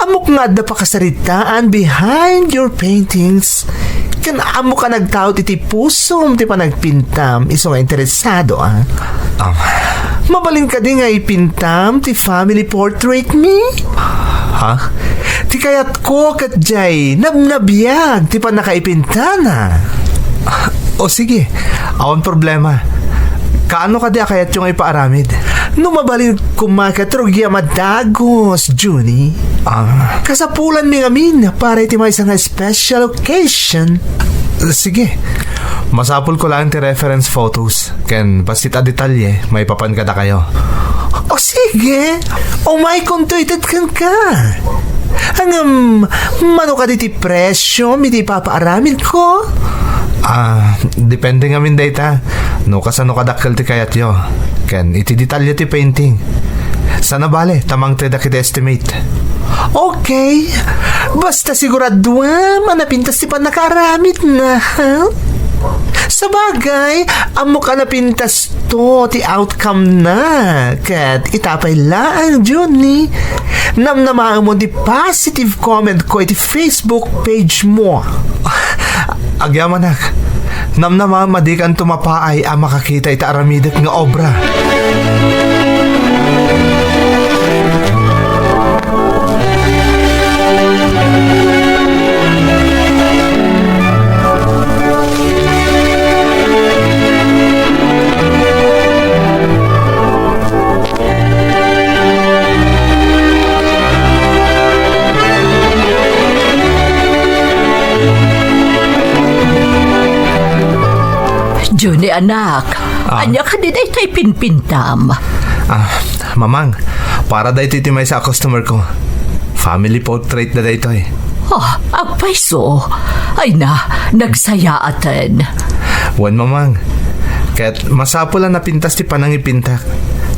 Amok nga da pa kasaritaan behind your paintings. Kan amo ka nagtaot iti pusom ti pa nagpintam iso nga interesado mabalin ka di nga ipintam ti family portrait me? Ha? Ti kayat ko kat jay nabnabiyag ti pa nakaipintana. O sige, awan problema. Kaano ka di kayat yung ipaaramid? No mabalin kumakatrugia madagos, Junie. Kasapulan mi ngamin para iti may isang special occasion. Sige, masapul ko lang ti reference photos. Ken basit a detalye, may papan kada kayo. O sige, may contented kan ka. Hanggang mano ka diti presyo, miti papaaramid ko? Depende nga min data. No kasano kadakkel ti kayat yo. Ken iti detalye ti painting. Sana bale, tamang teda kita estimate. Okay. Basta sigurado manapintas ti pan nakaramit na, ha? Sabagay, amo ka napintas to ti outcome na. Kat itapay lang, Johnny. Namnamaan mo di positive comment ko iti Facebook page mo. Agyamanak, namnamaan madikan tumapaay ang makakita iti aramidak nga obra. Johnny anak, anya ka di tay pinpintam. Mamang, para dahi iti may sa customer ko. Family portrait na dahi ito eh. Agpaiso. Ay na, nagsaya atan. Wan mamang, kaya't masapo lang napintas ti panang ipintak.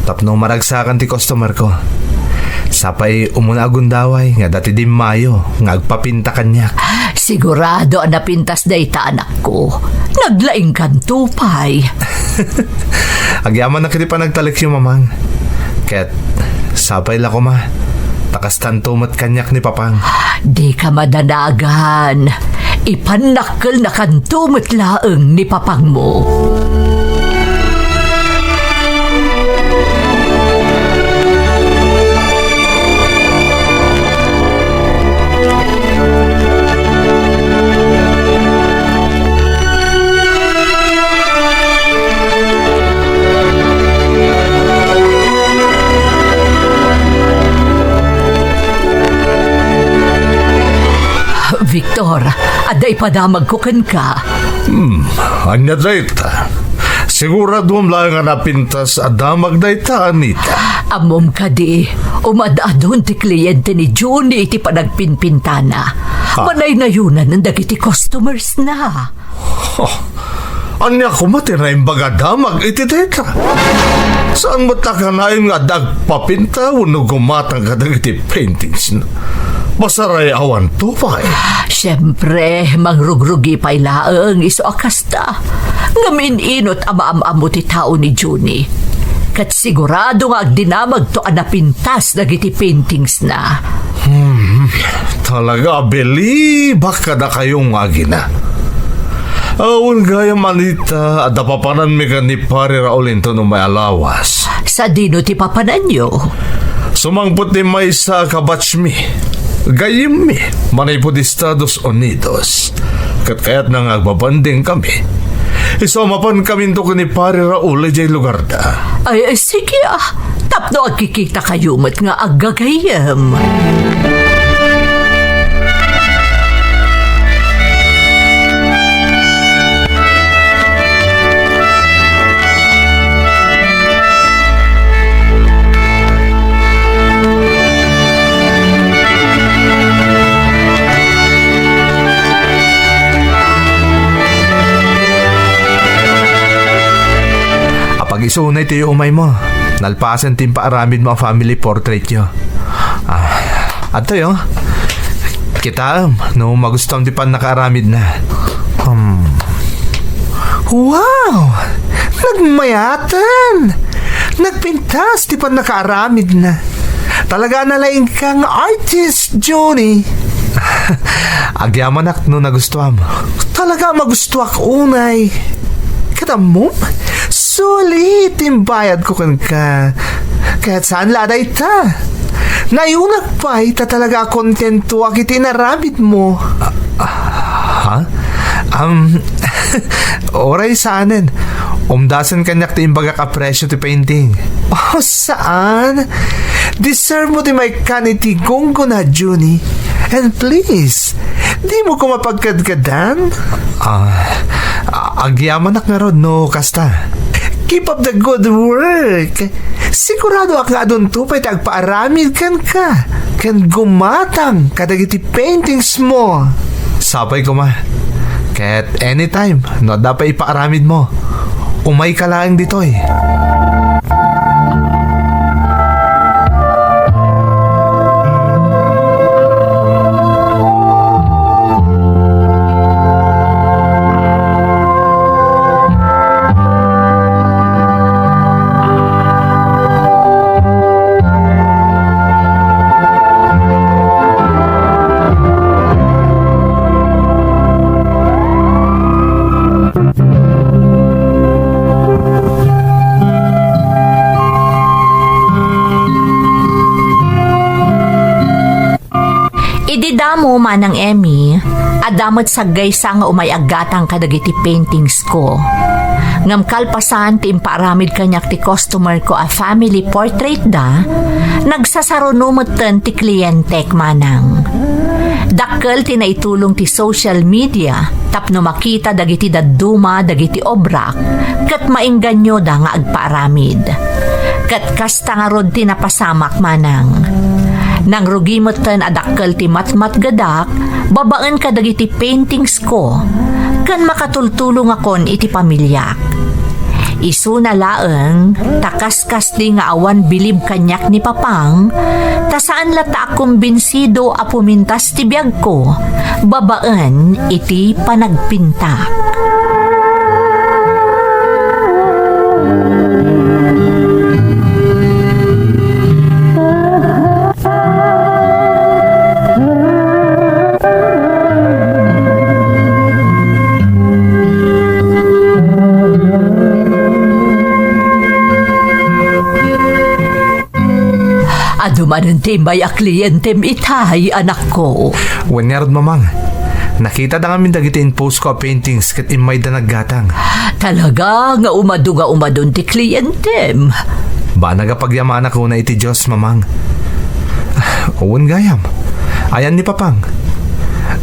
Tapno maragsakan ti customer ko. Sapay umuna agundaway nga dati di Mayo nga agpapintakan niya. Sigurado ang napintas dayta anak ko. Naglaing kan tupay. Agyaman na kiti pa nagtalik yung mamang. Kaya't sapay la ko ma. Takastan tumat kanyak ni papang. Di ka madanagan. Ipanakkel na kan tumat laeng ni papang mo. Victor, aday padamag ko kan ka. Anya dayta. Sigurado lang nga napintas adamag dayta, Anita. Amom ka di, umadadon ti kliyente ni Johnny iti panagpinpintana. Manay na yunan ng dagiti customers na. Anya kumati na yung bagadamag iti dayta. Saan mo takanayon nga dagpapinta uno gumatang ka dagiti paintings na? Masaray awan to pa eh. Siyempre, mangrugrugi pa'y laeng iso akasta. Ngamin inot ama-am-amo ti tao ni Johnny. Kat sigurado nga agdinamag to anapintas dagiti paintings na. Talaga, beli, baka na kayong agina. Awon gaya manita, at napapanan mi ka ni pare Raul into no may alawas. Sa dino ti papanan nyo? Sumangpot ni may sa kabatch mi. Gayim mi, manay po di Estados Unidos. Kat kaya't nang agbabanding kami. Isomapan kami to ni pare Raul jay lugar da. Ay, sige Tapno agkikita kayo mat nga aggagayam. Isunay tayo umay mo. Nalpasan tin paaramid mo ang family portrait nyo. At tayo, Kita, no magustuhan di pa nakaaramid na. Wow! Nagmayatan! Nagpintas di pa nakaaramid na. Talaga nalaing kang artist, Johnny. Agyamanak no nagustuhan mo. Talaga magustuhan unay. Kada mo, sulit yung bayad ko kan ka. Kahit saan laday ta. Nayunak pa, ita talaga kontento ak itinaramid mo. Ha? Oray saanin. Umdasan kanyak ti imbagak apresyo ti painting. Oh, saan? Deserve mo ti may kaniti gonggo na, Juni. And please, di mo ko mapagkadkadan? Agyamanak nga ron, no, kasta. Keep up the good work. Sigurado ak nga doon to pa'y tagpaaramid kan ka. Kan gumatang kadagiti paintings mo. Sapay ko ma. Kahit anytime, no dapat ipaaramid mo. Umay ka lang dito eh. Ididamo manang Emmy, adamot saggay sa nga umayagatang kadagiti paintings ko. Ngam kalpasan ti impaaramid kanyak ti customer ko a family portrait da, nagsasarunumutan ti kliyentek manang. Dakkel ti naitulong ti social media, tapno makita dagiti dadduma dagiti obra, kat maingganyo da nga agpaaramid. Kat kasta nga rod ti napasamak manang. Nang rugimutan adakkel ti matmat gadak, babaan ka dagiti paintings ko, kan makatultulong akon iti pamilyak. Isu na laeng, takaskas di nga awan bilib kanyak ni Papang, ta saan lata akong binsido a pumintas ti biyag ko, babaan iti panagpintak. Adumanan timbay a kliyentem itay, anak ko. Wanyarod mamang. Nakita na kami dagiti in post ko paintings kat imay da naggatang. Talaga nga umadun ti kliyentem. Ba nagapagyaman ako na iti Diyos, mamang. Uwan gayam. Ayan ni Papang.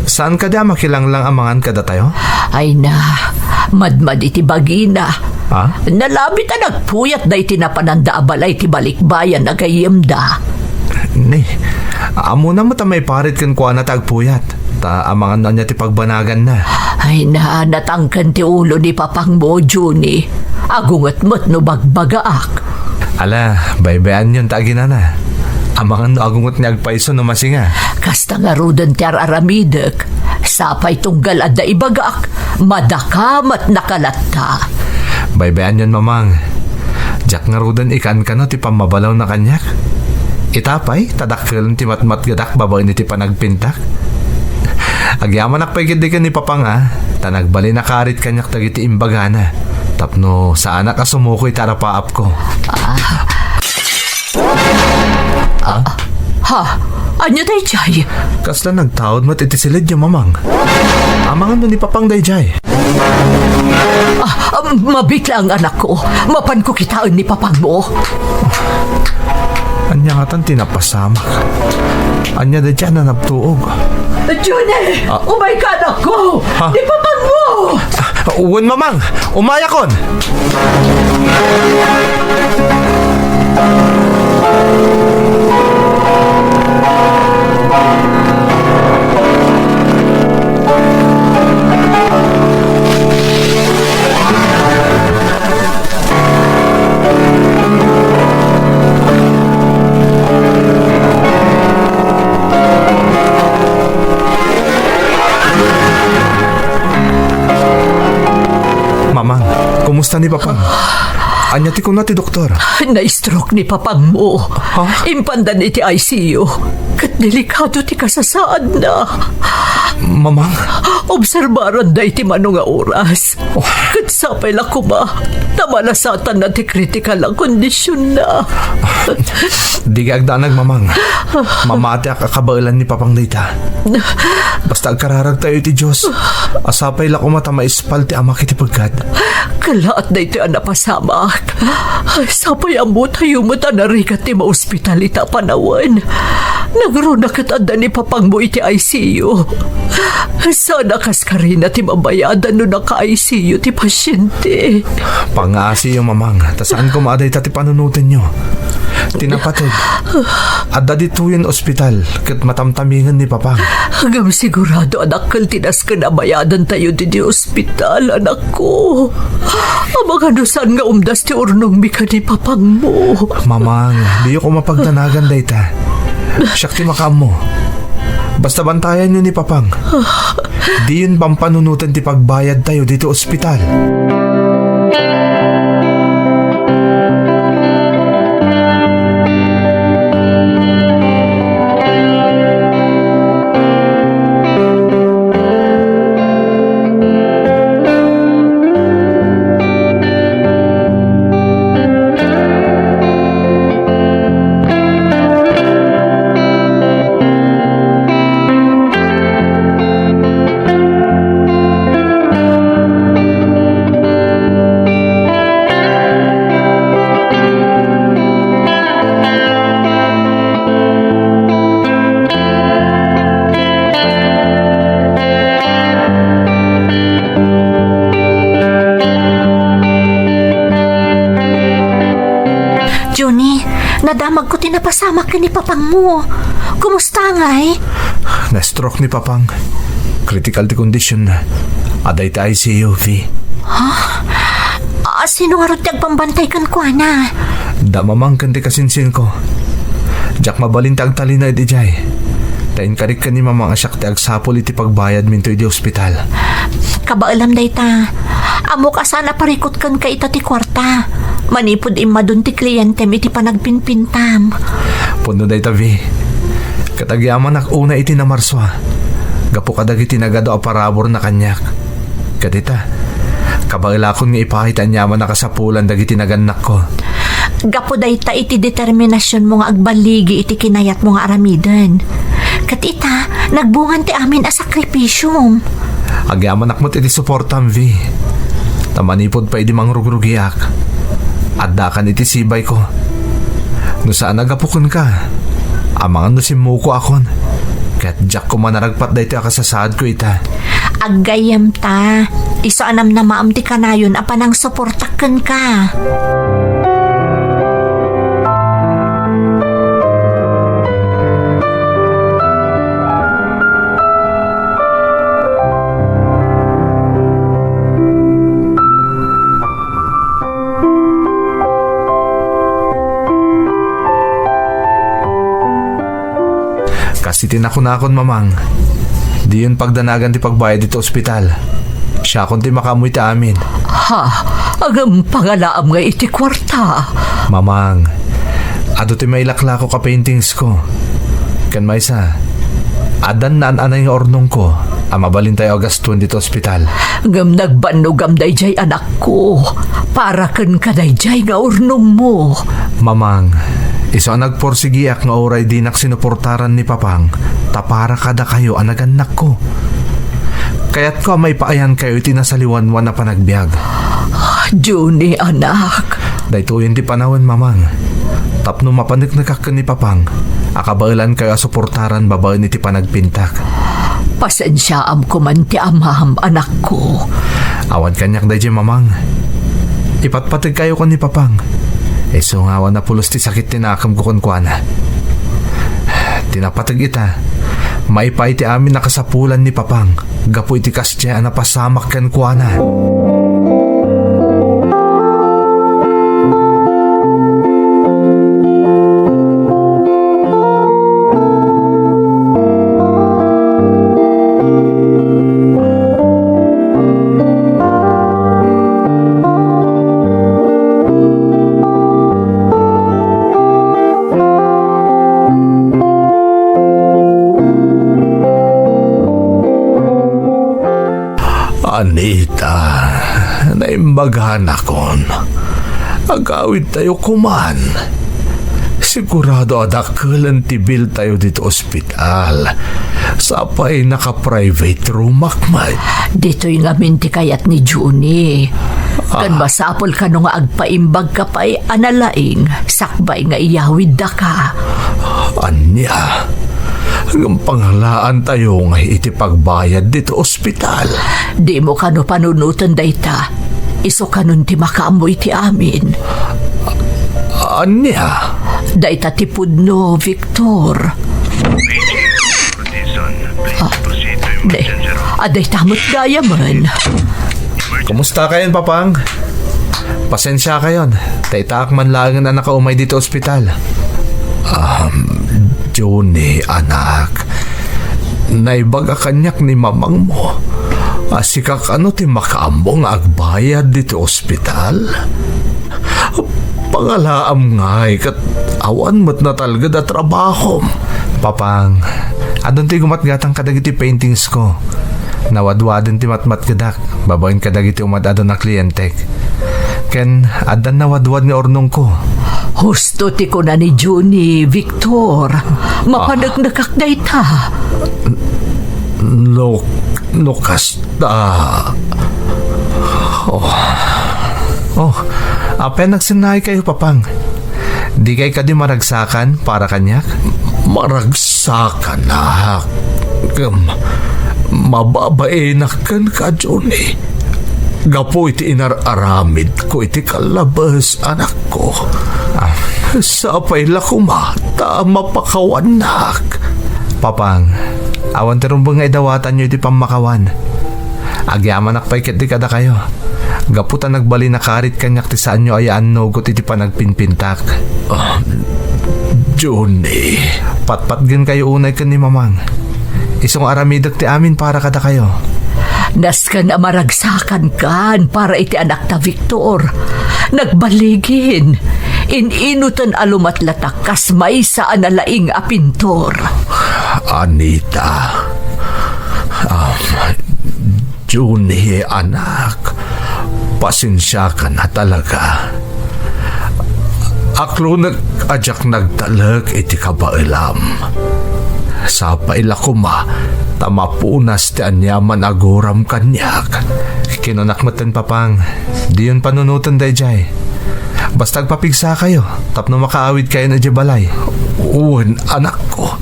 Saan ka da makilanglang amangan kada tayo? Ay na, madmad iti bagina. Ha? Nalabit na nagpuyat da iti napananda abalay ti balikbayan na gayemda. Nay, amo na mo ta may parit kan kuha na tagpuyat. Ta amangan na niya ti pagbanagan na. Ay na, natangkan ti ulo ni Papang mo, Juni. Agungat mo't no bagbagaak. Ala, baybayan yun tagina na. Amangan no agungot niya agpaiso no masinga. Kasta nga rudan ti araramidek. Sapay tunggal at da ibagaak. Madakamat nakalatta. Baybayan yun, mamang. Jack nga rudan ikan ka no ti pamabalaw na kanyak. Itapay, tadakkel ti matmat gadak babae ni ti panagpintak. Agyaman akpay gid ni Papang tanagbali na karit kanyak tagiti imbagana. Tapno sa anak ka sumukoy tarapaap ko. Ha? Anya dayjay? Kasla nagtaod mat iti silid yung mamang. Amangan no ni Papang dayjay. Mabitla ang anak ko. Mapan ko kitaan ni Papang mo. Anya nga tan tinapasamak. Anya da dyan na nabtuog. Juni! Umay ka anak ko! Ha? Ni Papang mo! Uwan, mamang! Umayakon! Kamusta ni Papang? Anya ti ko na ti doktor. Na-stroke ni papang mo. Impandan iti ICU. Kat delikado ti kasasaan na. Mamang, Obserbaran da iti mano nga oras. Kat sapay la ko ba? Namalasatan na ti critical ang kondisyon na. di ka agdanag mamang. Mamati ang kakabailan ni Papang dita. Basta agkararag tayo ti Diyos. Asapay la ko mata maispal ti ama kiti pagkat. Kalaat na iti anapasamak. Sapay ang tayo mo tanarikat ti maospitalita panawan. Nagronakat anda ni papang mo iti ICU. Sana kas ka rin na ti mabayadan no naka-ICU ti pasyente. Pangasi yung mamang. Tasaan ko maaday ti panunutin nyo. Tinapatid. Adda dito yung ospital. Kat matamtamingan ni Papang. Hanggang sigurado anak kal tinas ka na bayadan tayo di ospital, anak ko. Amang anusan nga umdas ti urnong mika ni papang mo. Mamang, di ko mapagdanagan dayta. Siyak ti makam mo. Basta bantayan nyo ni Papang. Di yun pampanunutan ti pagbayad tayo dito ospital. Johnny, nadamag ko tinapasamak ka ni papang mo. Kumusta ngay? Na-stroke ni Papang. Critical ti condition na. Aday ti ICU, V. Sino nga rin tagpambantay kan ko, na? Da mamang kan ti kasinsin ko. Jak mabalin ti agtali na iti jay. Tain karik ka ni mamang asyak ti agsapol iti pagbayad minto iti ospital. Kabaalam day ta. Amo ka sana parikot kan ka ita ti kwarta. Manipod imadun ti kliyente iti panagpinpintam. Puno day ta, V. Katagyaman una iti na marswa. Gapo kadag iti nagado a parabor na kanyak. Kadita, kabailakon nga ipahitan yaman nakasapulan dagiti naganak ko. Gapo day ta iti determinasyon mo nga agbaligi iti kinayat mo nga aramidan. Kat ita, nagbungan ti amin a sakripisyum. Agyaman akmot iti suportam, V. Tamanipod pa iti mangrugrugiak. Addakan iti sibay ko. No saan nagapukon ka? Amangan no simuko akon. Kaya't jak ko manaragpat da iti akasasaad ko ita. Aggayam ta. Iso anam na maam ti kanayon apanang suportaken ka. Kasi tinakon mamang. Di yun pagdanagan ti pagbayad dito ospital. Siya kon ti makamoy ti amin. Agam pangalaam nga iti kwarta. Mamang, ato ti may laklako ka paintings ko. Kan maysa, adan na anay nga ornong ko. Mabalin tayo agastun dito ospital. Ngam nagbanugam dayjay anak ko. Para kan ka dayjay nga urnong mo. Mamang, iso ang nagporsigiak nga oray di sinuportaran ni Papang, tapara kada kayo anaganak ko. Kaya't ko may paayan kayo tinasaliwanwan na panagbiag. Johnny, anak. Dahito yun di panahon, mamang. Tapno mapaniknakak ka ni Papang, akabailan kayo suportaran babae ni ti panagpintak. Pasensyaam ko man ti amaham, anak ko. Awan kanyak dahil mamang. Ipatpatig kayo ko ni Papang. So nga na pulos ti sakit tinakam ko kuana. Tinapatag ita. Maipay ti amin nakasapulan ni Papang. Gapo iti kasya na pasamak kan kuana. Anita, naimbagahan akon. Agawid tayo kuman. Sigurado adakalan tibil tayo dito ospital. Sapay naka-private room akmay. Dito'y ngamin ti kayat ni Juni. Kan masapol ka nung agpaimbag ka pa'y analaing, sakbay nga iyawid da ka. Anya, hanggang panghalaan tayo nga iti pagbayad dito ospital. Di mo ka no panunutan dayta. Iso ka nun ti makaamoy ti amin. Anya? Dayta ti pudno, Victor. Aday tamot gaya man. Kumusta kayon, Papang? Pasensya kayon. Taitaak man lang na nakaumay dito ospital. Johnny, anak. Naibaga kanyak ni mamang mo. Asikak ano ti makaambong agbayad dito ospital? Pangalaam ngay kat awan mo't na talaga da trabaho. Papang, adon ti gumatgatang kadagiti paintings ko. Nawadwadan ti matmat kadak. Babain kadagiti umadado na kliyentek. Ken adan nawadwad nga ornong ko. Husto ti ko na ni Juni, Victor. Mapanagnagak dayta. Lukas da. Apen nagsinay kayo, Papang. Di kay ka di maragsakan para kanyak? Maragsakan na. Mababainak kan ka, Johnny. Gapo iti inararamid ko iti kalabas, anak ko. Sapay lakuma, tama pakawanak. Papang, awan tirumbang nga idawatan nyo iti pamakawan. Agyaman akpay ket di kada kayo. Gaputan nagbali na karit kanyak ti saan nyo ayaan no gut iti panagpinpintak. Johnny. Patpatgan kayo unay kan ni mamang. Isong aramidak ti amin para kada kayo. Nas ka na maragsakan kan para iti anak ta Victor. Nagbaligin. Ininutan alumatlatak kas may saan nalaing apintor. Anita. Johnny, anak. Pasensya ka na talaga. Aklo nag-adyak nagtalag iti kabailam. Sa pailakuma, tamapunas ti anyaman aguram kanyak. Kinunakmatan, Papang. Di yun panunutan dayjay. Basta agpapigsa kayo, tapno makaawid kayo na balay. Uwan, anak ko.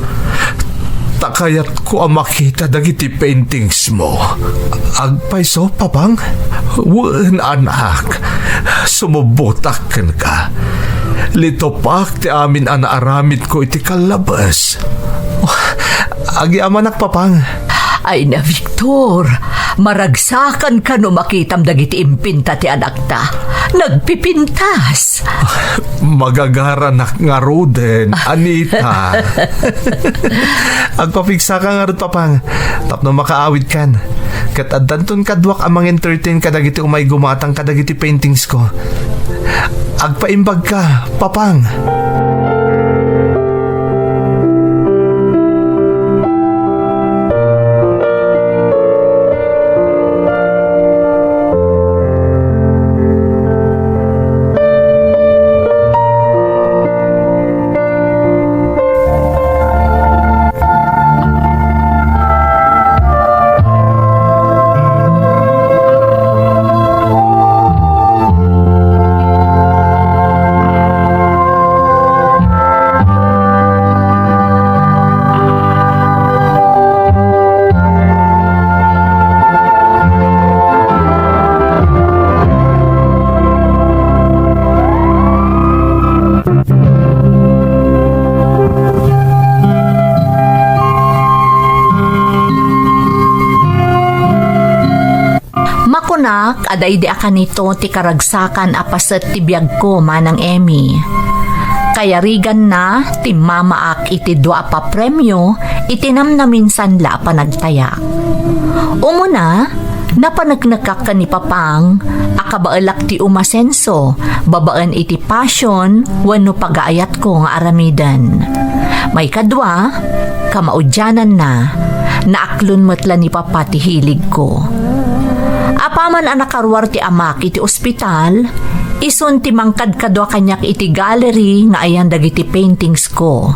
Takayat ko ang makita dagiti paintings mo. Agpaiso, Papang? Uwan, anak. Sumubutak ka. Litopak ti amin anaaramid ko iti kalabas. Agiamanak, Papang. Ay na Victor, maragsakan ka no makitam dagiti impinta ti anak ta. Nagpipintas. Magagaranak nga ruden, Anita. Agpapigsa ka nga rin, Papang. Tapno makaawid kan. Kat adanton kadwak amang entertain kadagiti umay gumatang kadagiti paintings ko. Agpaimbag ka, Papang. Makunak, aday di akan nito ti karagsakan apaset ti biyag ko manang Emmy. Kaya rigan na ti mamaak iti dua pa premyo itinam na minsan la panagtaya. Umuna, napanagnagkak ka ni Papang akabaalak ti umasenso babaan iti passion wano pagaayat ko nga aramidan. May kadwa, kamaudyanan na naaklon matla ni Papa ti hilig ko. Apaman ang nakarwar ti amak iti ospital, isun ti mangkad kadwa kanyak iti gallery nga ayan dagiti paintings ko.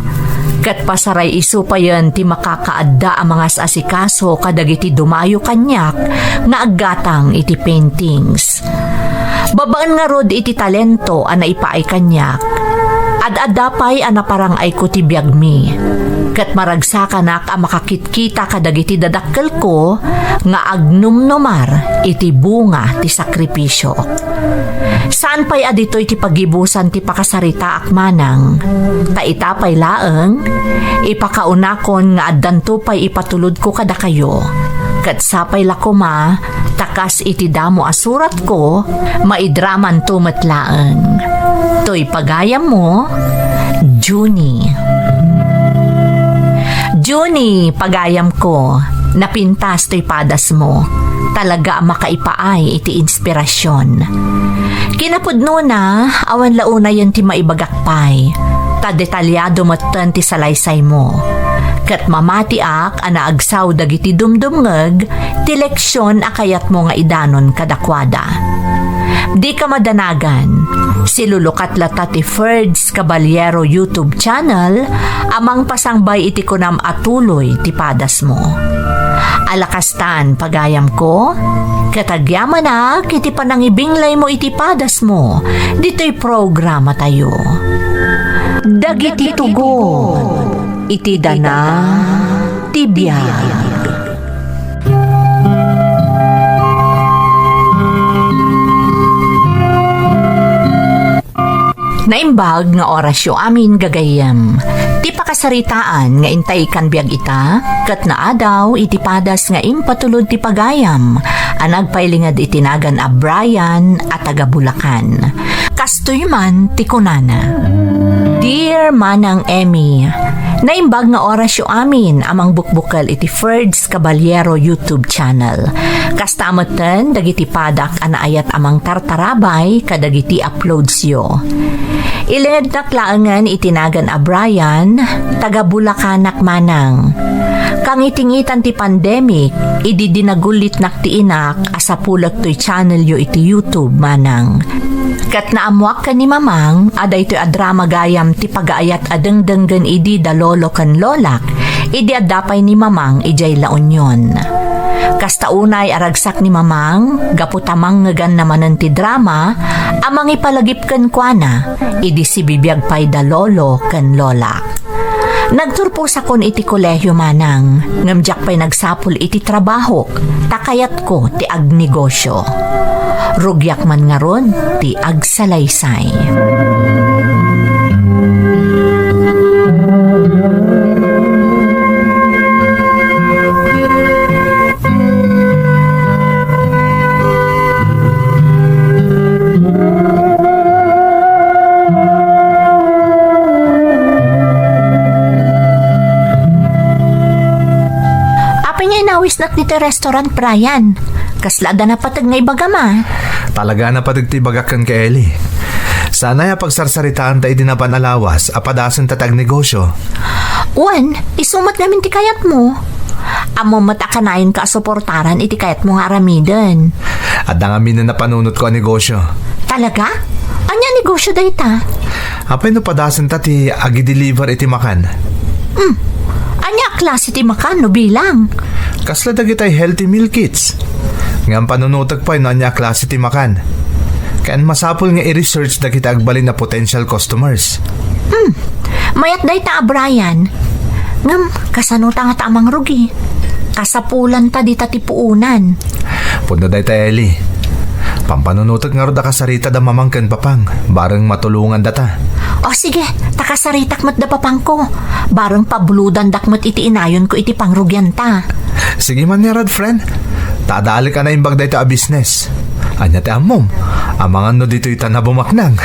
Kat pasaray iso pa yan ti makakaadda ang mga asikaso kadagiti dumayo kanyak nga aggatang iti paintings. Babaan nga rod iti talento ang naipaay kanyak. Ad-adapay ang naparang ay ko ti biyag mi. Kat maragsakan ang makakitkita kadagiti dadakkel ko nga agnumnumar iti bunga ti sakripisyo. Saan pa'y adito iti pagibusan ti pakasarita akmanang? Ta itapay laeng, ipakaunakon nga addanto pa'y ipatulod ko kada kayo. Kat sapay lakuma, takas iti damo asurat ko, maidraman tumatlaeng. To'y pagayam mo, Juni. Juni, pagayam ko, napintas to'y padas mo. Talaga makaipaay iti inspirasyon. Kinapudno na, awan launa yan ti maibagakpay. Ta detalyado matan ti salaysay mo. Kat mamatiak ana agsaw dagiti dumdumngeg ti leksyon akayat mo nga idanon kadakwada. Di ka madanagan, silulukat lata ti Ferds Caballero YouTube channel amang pasangbay iti kunam atuloy ti padas mo. Alakastan pagayam ko, katagyaman na kiti panangibinglay mo iti padas mo, dito'y programa tayo. Dagiti tugon, iti dana, tibiyag. Naimbag nga orasyo amin gagayam. Ti pakasaritaan nga intay kan biag ita, kat naadaw iti padas nga impatulod ti pagayam, anagpailingad itinagan a Brian at taga Bulacan. Kastoy man ti kunana. Dear Manang Emmy, naimbag nga orasyo amin amang bukbukal iti Ferds Caballero YouTube channel. Kastamatan dagiti padak anaayat amang tartarabay kadagiti uploads yo. Iled naklaangan itinagan a Brian, taga Bulacanak manang. Kang itingitan ti pandemic, ididinagulit nakti inak asapulag to'y channel yo iti YouTube manang. Kat naamuak ka ni mamang, aday to'y adrama gayam ti pagaayat adengdenggen idi dalolo kan lolak, idi adapay ni mamang ijay launyon. Kasta unay aragsak ni mamang, gaputamang ngagan naman ti drama, amang ipalagip kan kuana, idi si bibiyag pay dalolo kan lolak. Nagturpo sa kon iti kolehyo manang, ngamjak pa'y nagsapul iti trabaho, takayat ko ti agnegosyo. Rugyak man nga ron, ti agsalaysay. Nak dito restaurant Brian. Kaslada na patag nga ibagama. Talaga na patagti bagakan kay Eli. Sana ya pagsarsaritaan tayo din na panalawas, apadasan tatag negosyo. Uwan, isumat namin ti kayat mo. Amo matakanayon ka suportaran iti kayat mo nga aramiden. At nangamin na napanunot ko ang negosyo. Talaga? Anya negosyo dayta? Apay no padasan ta ti agi-deliver iti makan. Anya klase ti makan no bilang? Kasla dagitay healthy meal kits. Ngam panunutag pa no anya klase ti makan. Kayan masapol nga i-research na kita agbalin na potential customers. Mayat day ta Brian. Ngam, kasanuta nga tamang rugi. Kasapulan ta di ta tipuunan. Punta day ta Eli. Pampanunutag nga ro da kasarita da mamangkan papang. Bareng matulungan data. O sige, takasaritak mat da papang ko. Bareng pabuludan dakmat iti inayon ko iti pangrugyan ta. Sige man ni Rod, friend. Tadali ka na imbag day ta a business. Anya ti amom. Amangan no dito ita na bumaknang.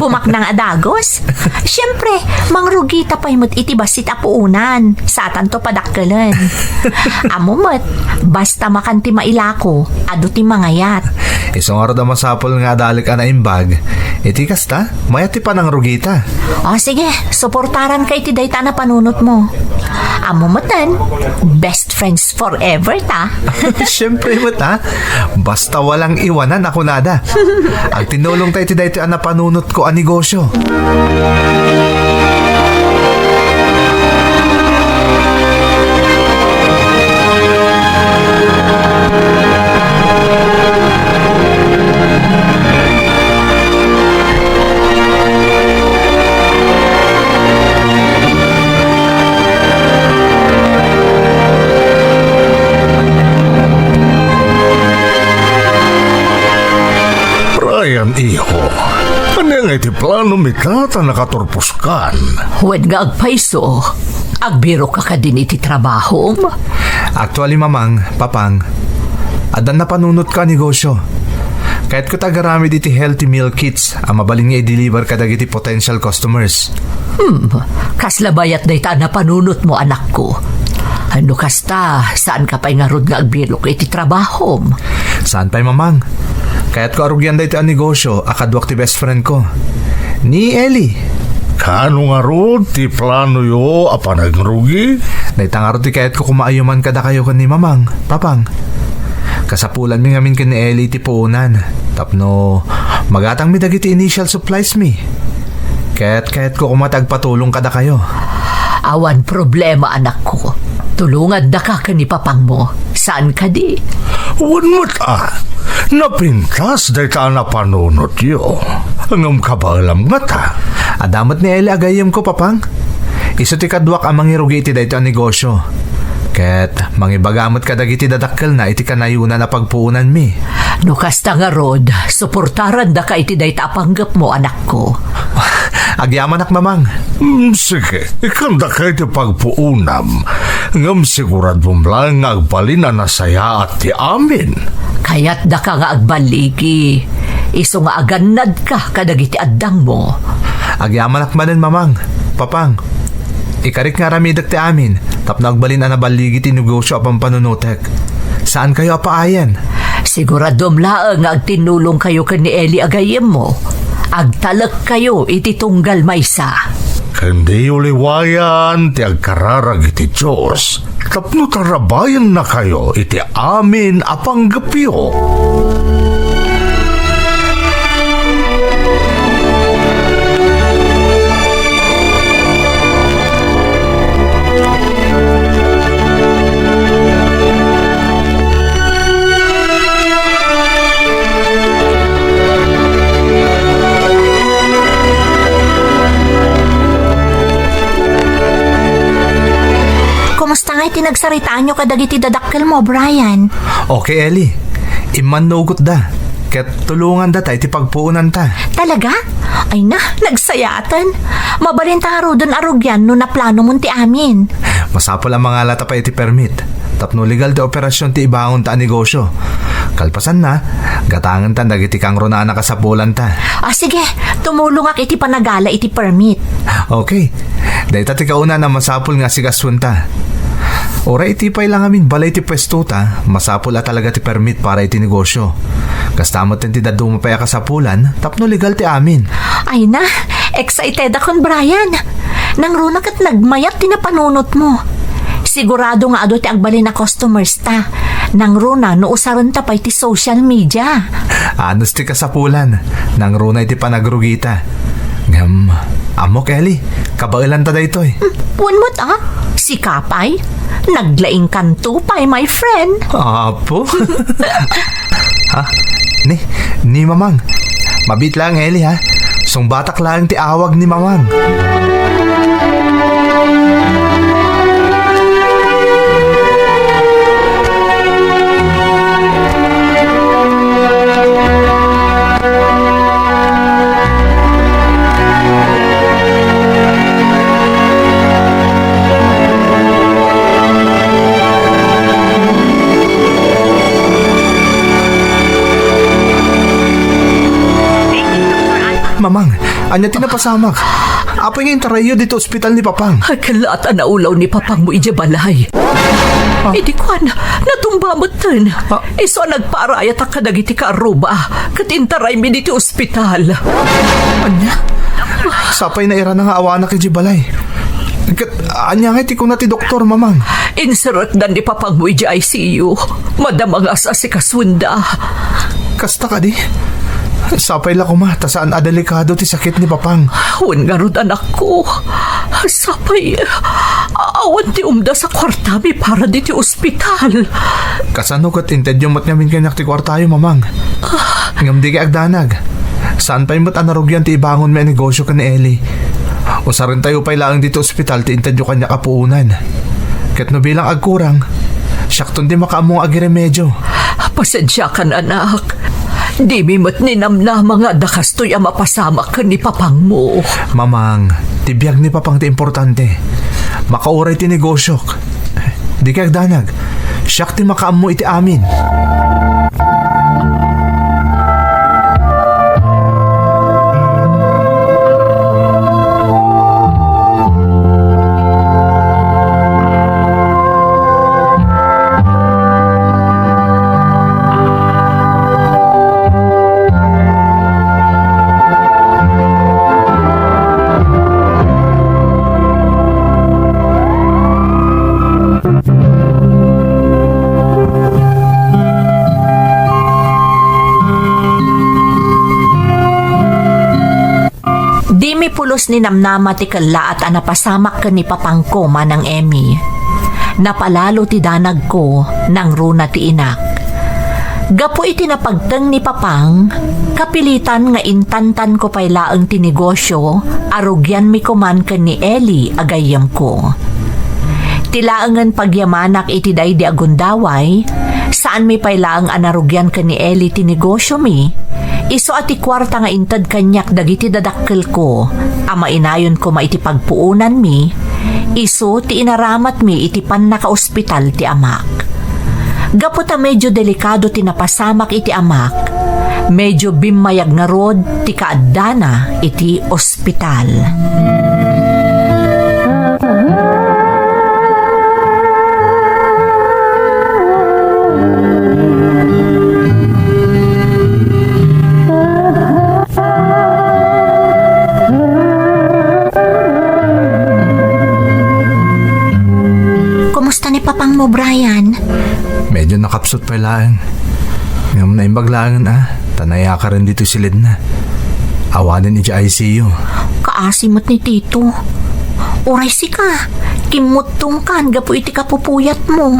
Bumaknang adagos? Siyempre, mangrugi ta pa'y mo't iti basit apuunan. Satan to padakkelan. Amo mo't, basta makanti mailako, ado ti mangayat. Isong araw na masapol nga dalik na imbag. Iti kasta, mayati pa ng rugita. O sige, suportaran kay ti dayta na panunot mo. Amo matan, best friends forever ta. Siyempre mo ta, basta walang iwanan ako nada. Ang tinulong tayo ti dayto na panunot ko ang negosyo. Brian, iho. Ano nga iti plano mi tata nakaturpuskan? Huwag nga agpaiso. Agbiro ka ka din iti trabaho. Actually, mamang, papang, adan na panunot ka negosyo. Kahit ko tagarami iti healthy meal kits, ang mabaling nga i-deliver ka dagiti potential customers. Kaslabayat day ta na panunot mo, anak ko. Ano kasta, saan ka pa'y nga rod nga agbiro ka iti trabaho? Saan pa'y mamang? Kahit ko arugyan da iti ang negosyo, akadwak ti best friend ko. Ni Ellie. Kano nga ro, ti plano yo, apanagrugi? Naitangaro ti kahit ko kumaayuman kada kayo kan ni mamang, papang. Kasapulan mi ngamin kan ni Ellie ti puunan. Tapno, magatang mi dagiti initial supplies mi. Kahit ko kumatagpatulong kada kayo. Awan problema, anak ko. Tulungan da ka ni papang mo. Saan ka di? Wan mo't napintas day ta na panunot yo. Angam ka ba alam nga ta? Adamat ni Ellie agayam ko, papang. Iso ti kadwak ang mangirugi iti dayto ang negosyo. Ket mangibagamot ka dagiti dadakkel na iti kanayunan na pagpuunan mi. No kasta nga rod, suportaran da ka iti dayta apanggap mo, anak ko. Agyaman ak mamang. Sige, ikanda ka iti pagpuunam. Ngam sigurad mong lang agbalin na nasaya at ti amin. Kaya't da ka nga agbaligi. Iso nga aganad ka kadagiti addang mo. Agyaman ak manen mamang. Papang, ikarik nga ramidak ti amin. Tapno agbalin na nabaligi ti negosyo apang panunutek. Saan kayo apaayan? Siguradom laang nga agtinulong kayo kan ni Eli agayem mo. Agtalak kayo iti tunggal maysa. Hindi uliwayan ti agkararag iti Diyos. Tapno tarabayan na kayo iti amin apanggapyo. Kumusta nga itinagsaritaan nyo kadagiti dadakkel mo, Brian? Okay, Ellie. Iman nugot da. Ket tulungan da tayo ti pagpuunan ta. Talaga? Ay na, nagsayatan. Mabalintaro dun arugyan no na plano mong ti amin. Masapol ang mga lata pa iti permit. Tapno legal ti operasyon ti ibangon ta ang negosyo. Kalpasan na, gatangan ta dagiti kang rona na kasapulan ta. Sige, tumulong ak iti panagala iti permit. Okay. Dahil ti kauna na masapul nga sigasun ta. Ora iti pay lang amin balay ti pwesto ta, masapul at talaga ti permit para iti negosyo. Kastamot ti daduma pa kasapulan, tapno legal ti amin. Ay na, excited akon, Brian. Nang runak at nagmayat tinapanunot mo. Sigurado nga ado ti agbalin na customers ta. Nang runa no usaron ta pa iti social media. Anos ti kasapulan, nang runa iti panagrugita. Ngam, amok Ellie, kabailan ta daytoy. Punmot si Kapay. Naglaing kanto pa'y my friend. Apo? Ha? Ni mamang. Mabit lang Ellie ha. Sung batak lang ti awag ni mamang. Mamang, anya tinapasamak. Apay nga intarayo dito ospital ni Papang. Ay, kalata na ulaw ni papang mo ije balay. Hindi ko natumba mo tan. Iso nagparaya ta kadagiti ka aruba. Katintaray mi dito ospital. Anya? Sapay na ira na nga awa na kay Jibalay. Anya nga iti ko na ti doktor, mamang. Inserat dan ni papang mo ije ICU. Madamang asa si kasunda. Kasta ka di. Sapay la ko ma, tasaan delikado ti sakit ni Papang. Huwag nga rin anak ko. Sapay, awan ti umda sa kwartabi para di ti ospital. Kasano kat inted yung matnyamin kanyak ti kwartayo, mamang. Ngam di kay agdanag. Saan pa'y mat anarugyan ti ibangon may negosyo ka ni Eli. Usa rin tayo pa'y laang dito ospital ti inted yung kanyak kapuunan. Kat no bilang agkurang, syakton di makaamong agiremedyo. Pasensya ka na, anak. Di mi mat ninamna mga dakastoy ang mapasama ka ni papang mo. Mamang, tibiyag ni Papang ti importante. Makauray ti negosyo. Di kay agdanag. Siyak ti makaamo iti amin. Di mi pulos ni namnama ti kala at anapasamak ka ni papang ko manang Emmy. Napalalo ti danag ko nang runa ti inak. Gapo iti napagteng ni papang, kapilitan nga intantan ko pay laeng ti negosyo, arugyan mi kuman ka ni Eli agayam ko. Tilaangan pagyamanak iti day di agundaway, saan mi pay laeng anarugyan ka ni Eli ti negosyo mi, iso ati kwarta nga intad kanyak dagiti dadakkel ko, ama inayon ko maiti pagpuunan mi, iso ti inaramat mi iti pan naka-ospital ti amak. Gaputa medyo delikado ti napasamak iti amak, medyo bimayag nga rod ti kaadana iti ospital. Kumusta ni papang mo, Brian? Medyo nakapsot pa lang. Ngam na imbaglangan tanaya ka rin dito silid na. Awanin iti ICU. Kaasimot ni Tito. Uray si ka. Kimutong kan, gapo iti kapupuyat mo.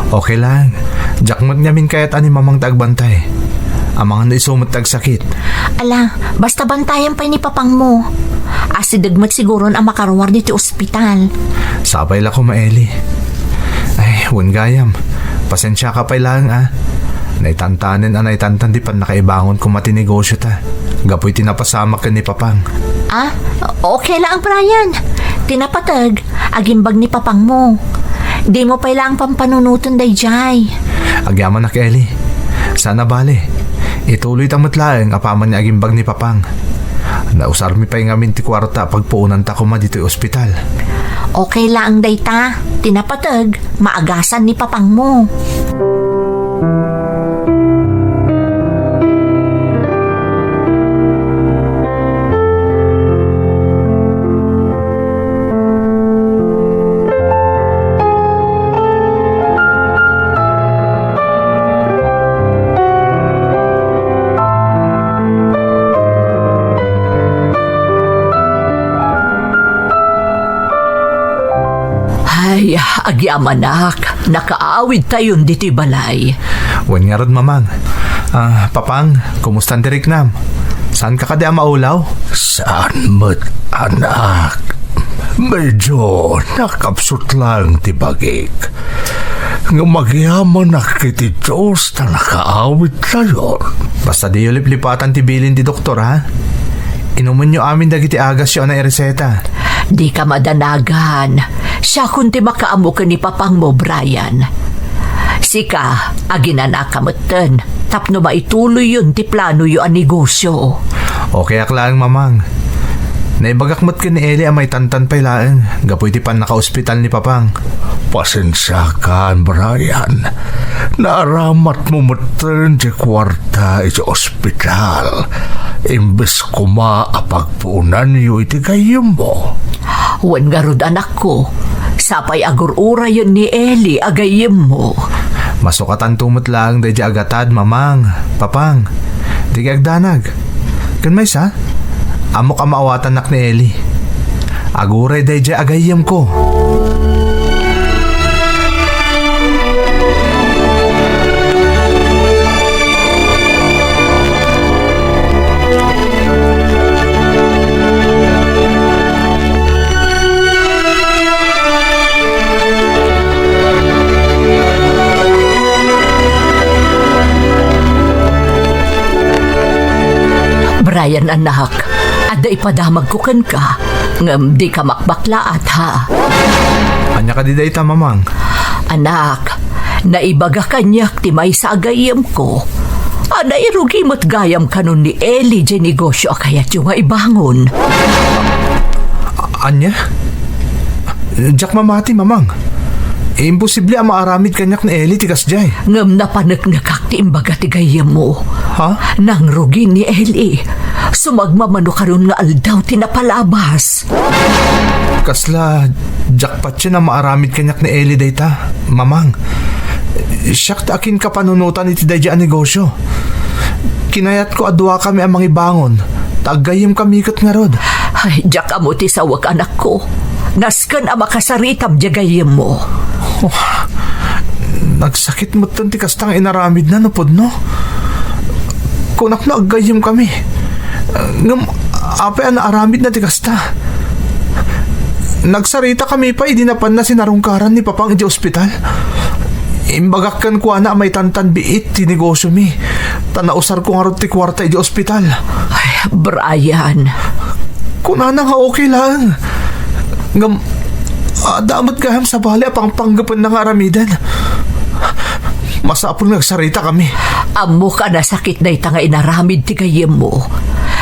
Okay lang. Jakmat ngamin kayat ani mamang tagbantay. Amang na isumot tagsakit. Ala, basta bantayan pa ni papang mo. Asidagmat siguro ang makarwar dito ospital. Sabay la ko maeli. Ay, gayam. Pasensya ka pa lang Naitantanin naitantan di pa nakaibangon kung matinegosyo ta. Gapoy tinapasamak ka ni Papang. Okay lang, Brian. Tinapatag, agimbag ni papang mo. Di mo pa lang pampanunutan day jay. Agyaman na Kelly. Sana bale. Ituloy tang matlaeng apaman niya agimbag ni Papang. Nausar mi pa yung amin ti kwarta pagpuunan ta kuma dito yung ospital. Okay lang, dayta. Tinapatag, maagasan ni papang mo. Ay, agyamanak, nakaawid tayon diti balay. Wan nga rod, mamang. Papang, kumusta direk nam? Saan ka kada maulaw? Saan mo't anak? Medyo nakapsot lang ti bagik. Nga magyaman na kiti Diyos na nakaawit tayo. Basta di ulip-lipatan ti bilin ti doktor, ha? Inuman nyo amin dagiti agas yun na reseta. Di ka madanagan. Siya kunti makaamo ka ni papang mo, Brian. Sika, aginana ka matan. Tapno maituloy yun ti plano yun ang negosyo. Okay ak lang, mamang. Naibagakmat ka ni Eli ang may tantan pa'y laeng. Gapoy ti pan naka-ospital ni Papang. Pasensya ka, Brian. Naaramat mo matern di kwarta iti ospital. Imbes ko maapagpunan yu iti gayem mo. Wan nga rod anak ko. Sapay agurura yun ni Eli agayim mo. Masukatan tumot lang day di agatad, Mamang. Papang, di ka agdanag. Kan may sa? Amo ka maawatan nak ni Eli. Aguray day di agayem ko. Brian anak, ada ipadamag ko kan ka. Ngam di ka makbaklaat ha. Anya ka di day ta, Mamang? Anak, naibaga kanyak ti may sa agayam ko. Ada irugi mo't gayam kanon ni Eli di negosyo kayat yung nga ibangon. Anya? Jack mamati, Mamang. Imposible ang maaramid kanyak ni Eli tikas jay. Ngam napanagnagak ti imbaga ti gayam mo. Ha? Nang rugi ni Eli. Sumagmamano karon nga aldaw ti napalabas. Kasla, jackpot siya na maaramid kanyak ni Eli dayta, Mamang. Siyak ta akin kapanunutan iti dayjaan negosyo. Kinayat ko adwa kami ang mangibangon. Tagayim kami ikot nga rod. Ay, jak amo ti sawag anak ko. Naskan ang makasaritam jagayim mo. Nagsakit mo ti kastang inaramid na napod, no? Kunak na agayim kami. Ngam, apay ang naaramid na ti kasta. Nagsarita kami pa, idinapan na sinarungkaran ni Papang iti ospital. Imbagakkan ko na may tantan biit ti negosyo mi. Tanausar ko nga ron ti kwarta iti ospital. Ay, Brian. Kuna na nga okay lang. Ngam, damot kaham sa bali apang panggapan ng aramidan. Masapol nagsarita kami. Amo ka na sakit na itanga inaramid ti kayem mo.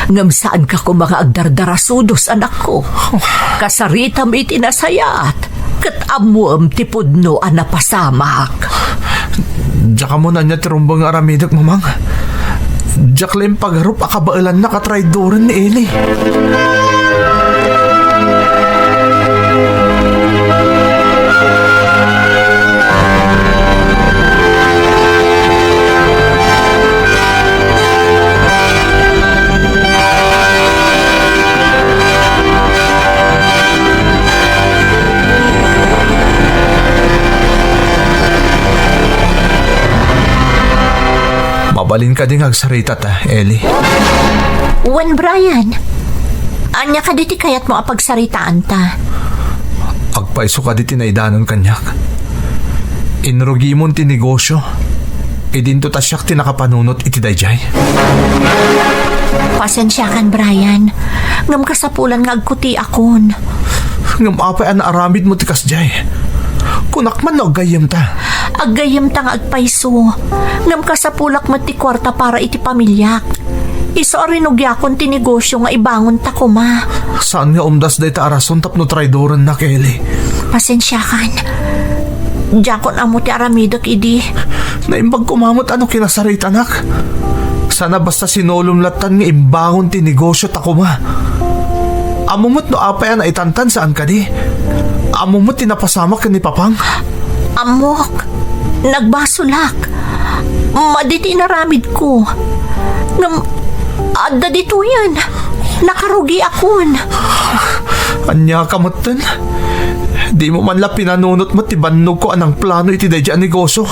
Ngam saan ka ko mga agdardarasudos anak ko. Kasaritam iti nasayat. Kat amuam ti pudno a napasamak. Diyak mo na niya tirumbang aramidak, Mamang. Diyak lang pagharup akabailan na katraydoran ni Eli. Mabalin ka din agsarita ta, Eli. Wen Brian, anya ka diti kayat mo apagsaritaan ta. Agpaiso ka di tinaidanon kanyak. Inrugi mon ti negosyo. Idinto ta siyak tinakapanunot iti dayjay. Pasensya kan Brian, ngam kasapulan nga agkuti akon. Ngam apay ang naaramid mo ti kasjay. Kunak man no gayem ta. Aggayem ta nga agpaiso, ngam kasapulak mo ti kwarta para iti pamilyak. Iso arinugya kon ti negosyo nga ibangon ta kuma. Saan nga umdas day ta arason tapno traydoran na, Eli? Pasensya kan. Diyakon amo ti aramidok idi. Naimbag kumamot ano kinasarita, anak. Sana basta sinulumlatan nga imbangon ti negosyo ta kuma. Amumot no apay na itantan saan ka di. Amumot tinapasamak ka ni Papang. Amok, nagbasulak. Maditi naramid ko. Ngam, adda dito yan. Nakarugi akon. Anya kamutan? Di mo man la pinanunot mo tibannog ko anang plano iti dayjaan negosyo.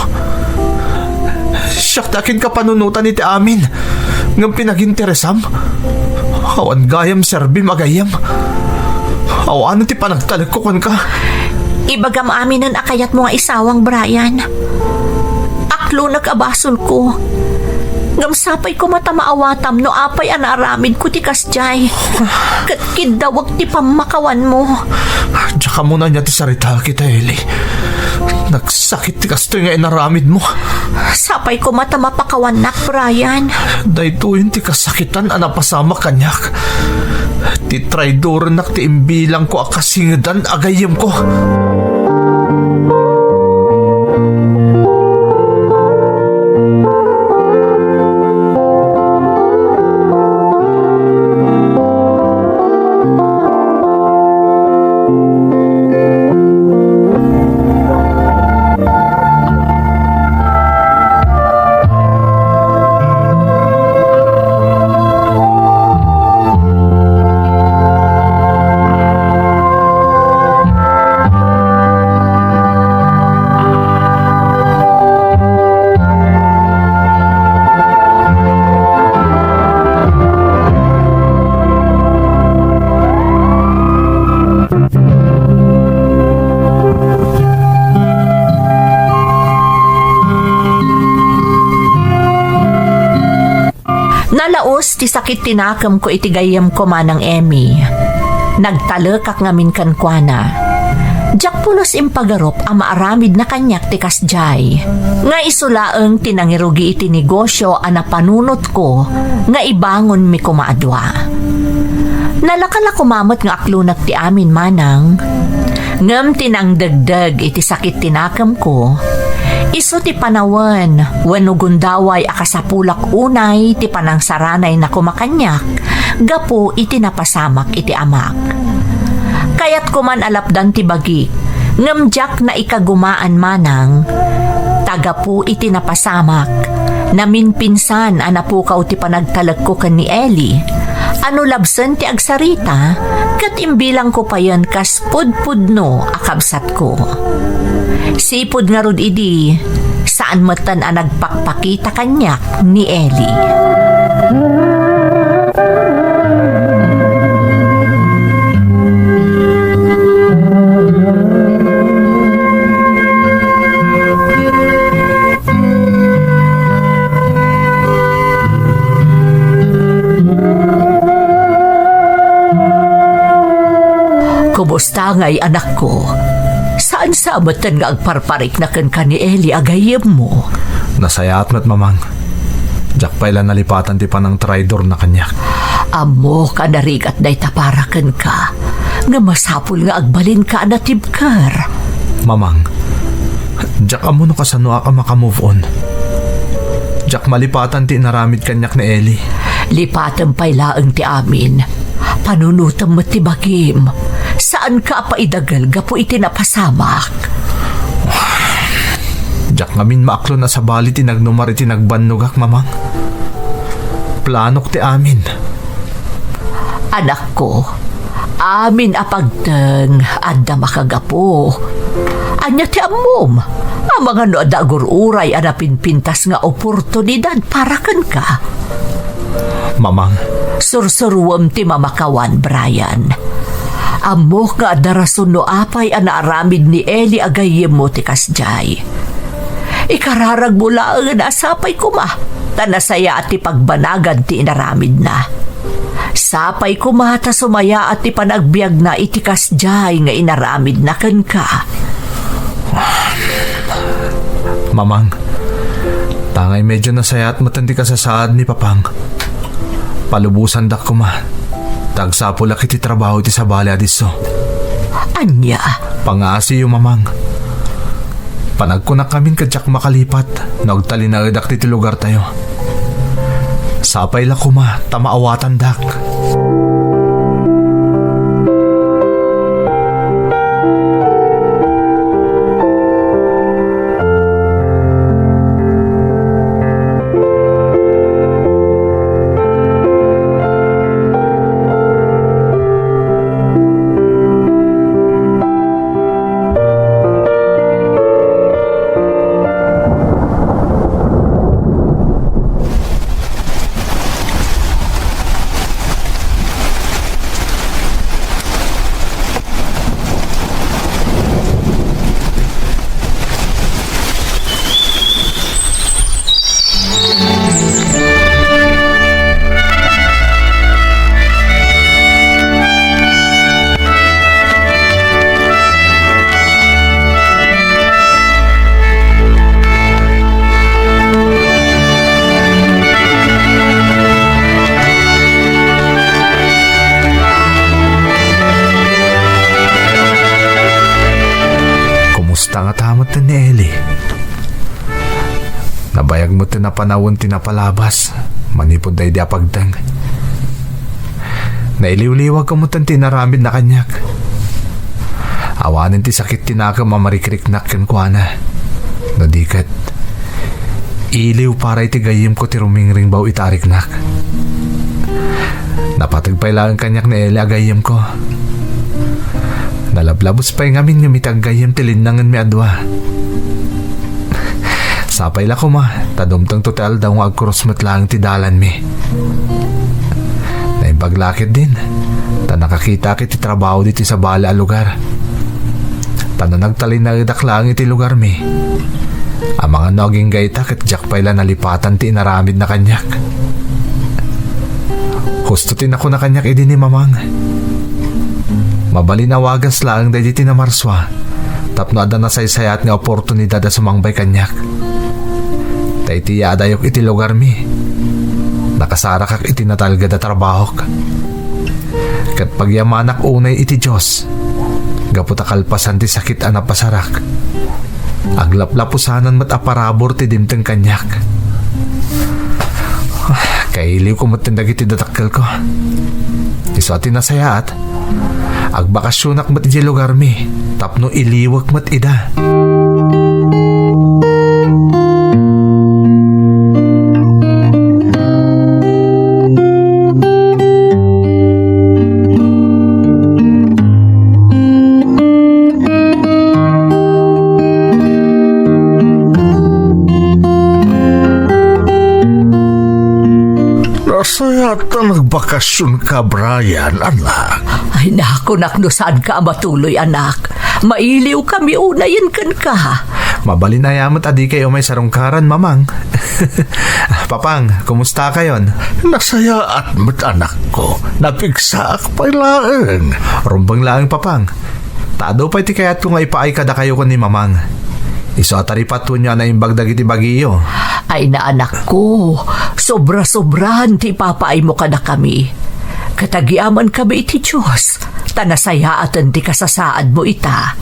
Siyak takin ka panunutan iti amin. Ngam pinaginteresam. Awan gayam serbi magayam. Awan ti panagtalikukan ka. Ibagam aminan akayat mo nga isawang Brian. Aklo nag-abasol ko. Ngamsapay ko matamaawatam no apay anaramid ko ti kasjay. Kat kidawag ti pamakawan mo. Tsaka muna niya ti sarita kita, Eli. Nagsakit ti kastoy nga inaramid mo. Sapay ko matamapakawan nak, Brian. Dahito yun ti kasakitan anapasama kanyak. Iti traidor nak ti imbilang ko akasingadan agayem ko. Nalaos ti sakit tinakam ko iti gayam ko manang Emmy. Nagtalekak ngamin kankwana. Diyak pulos impagarop ang maaramid na kanyak ti kasjay. Nga isulaeng tinangirugi iti negosyo ana panunot ko nga ibangon mi kumaadwa. Nalakala kumamot nga aklunak ti amin manang. Ngem tinangdagdag iti sakit tinakam ko. Iso ti panawan, wano gundaway akasapulak unay ti panangsaranay na kumakanyak, gapo iti napasamak iti amak. Kayat kuman alapdan ti bagi, ngamjak na ikagumaan manang, tagapu iti napasamak, namin pinsan anapukaw ti panagtalag ko kan ni Eli, ano labsen ti agsarita, kat imbilang ko pa yan kas pudpudno akabsat ko. Sipod nga rod idi, saan matan ang nagpakpakita kanyak ni Eli. Kumusta nga'y anak ko? Saan sabatan nga agparparik na kan ni Eli agayem mo? Nasayat met mamang. Diyak pa ilan nalipatan ti panang traidor na kanyak. Amo ka narigat day taparakan ka. Nga masapul nga agbalin ka na tibkar. Mamang, diyak amo no kasano ka makamove on. Diyak malipatan ti naramid kanyak ni Eli. Lipatan pa'y laeng ti amin. Panunutam mo ti bagim. Saan ka paidagal gapo iti napasamak? Diyak ngamin maaklo na sa bali ti nagnumar iti nagbanugak, mamang. Planok ti amin. Anak ko, amin apagteng adda makagapo. Anya ti amom, ang mga no adagur uray anapin pintas nga oportunidad para kan ka. Mamang, Sursuruwam ti mamakawan, Brian. Amo nga darason no apay anaaramid ni Eli agayem mo ti kasjay. Ikararag mula ang nasapay kuma, tanasaya at ti pagbanagan ti inaramid na. Sapay kuma ta sumaya at ti panagbiag na iti kasjay nga inaramid na kan ka. mamang, tangay medyo nasaya at matandi ka sa saad ni Papang. Palubusan dak kuma. Tagsapulak iti trabaho iti sa bali adiso. Anya? Pangasi yung mamang. Panagkunak kamin kadyak makalipat. Nagtalinagadak ti lugar tayo. Sapay la kuma, tamaawatan dak. Nabayag mo na panawon tinapalabas. Manipod day di apagdang. Nailiw-liwag ko mo tinaramid na kanyak. Awanin ti sakit tinaka mamarikrik-nak kan kuana. Nadikat. Iliw para iti gayim ko ti rumingring baw itariknak. Napatagpay lang kanyak na Eli agayim ko. Nalablabos pa'y ngamin nga mitagayim ti linangan mi adwa. Sapay la ko tadumtang total daw nga agkurosmat lang ti dalan mi. Naibaglakit din, nakakita kiti trabaho dito sa bala a lugar. Nagtalin na idaklang iti lugar mi. Ang mga naging gayta kat jakpay la nalipatan ti inaramid na kanyak. Hustutin ako na kanyak idi ni mamang. Mabalinawagas lang dahil iti na marswa. Tapno ada na saysayat nga oportunidad na sumangbay kanyak. Taiti yadayok iti lugar mi. Nakasara kak iti natalga da trabahok. Kat pagyamanak unay iti Diyos. Gaputa kalpasan ti sakit ana pasarak. Aglaplapusanan mat aparabor ti dimteng kanyak. Kailiw ko matindag iti datakkel ko. Iso ati nasayaat. Agbakasyonak mat iti lugar mi. Tapno iliwag mat ida. Nasayata nagbakasyon ka, Brian, anak. Ay naku, nakno saan ka matuloy, anak? Mailiw kami unayin kan ka. Mabalinayamat adi kayo may sarungkaran, mamang. Papang, kumusta kayon? Nasayaat mo't anak ko. Napigsaak pa'y laeng. Rumbang laang, papang. Tado pa'y ti kayat kung ipaay kada kayo ko ni mamang. Iso ataripat niya na imbag dagiti bagiyo. Ay na anak ko, sobra-sobrahan ti papaay mo ka na kami. Katagiaman kami iti Diyos. Tanasayaatan ti kasasaad mo ita.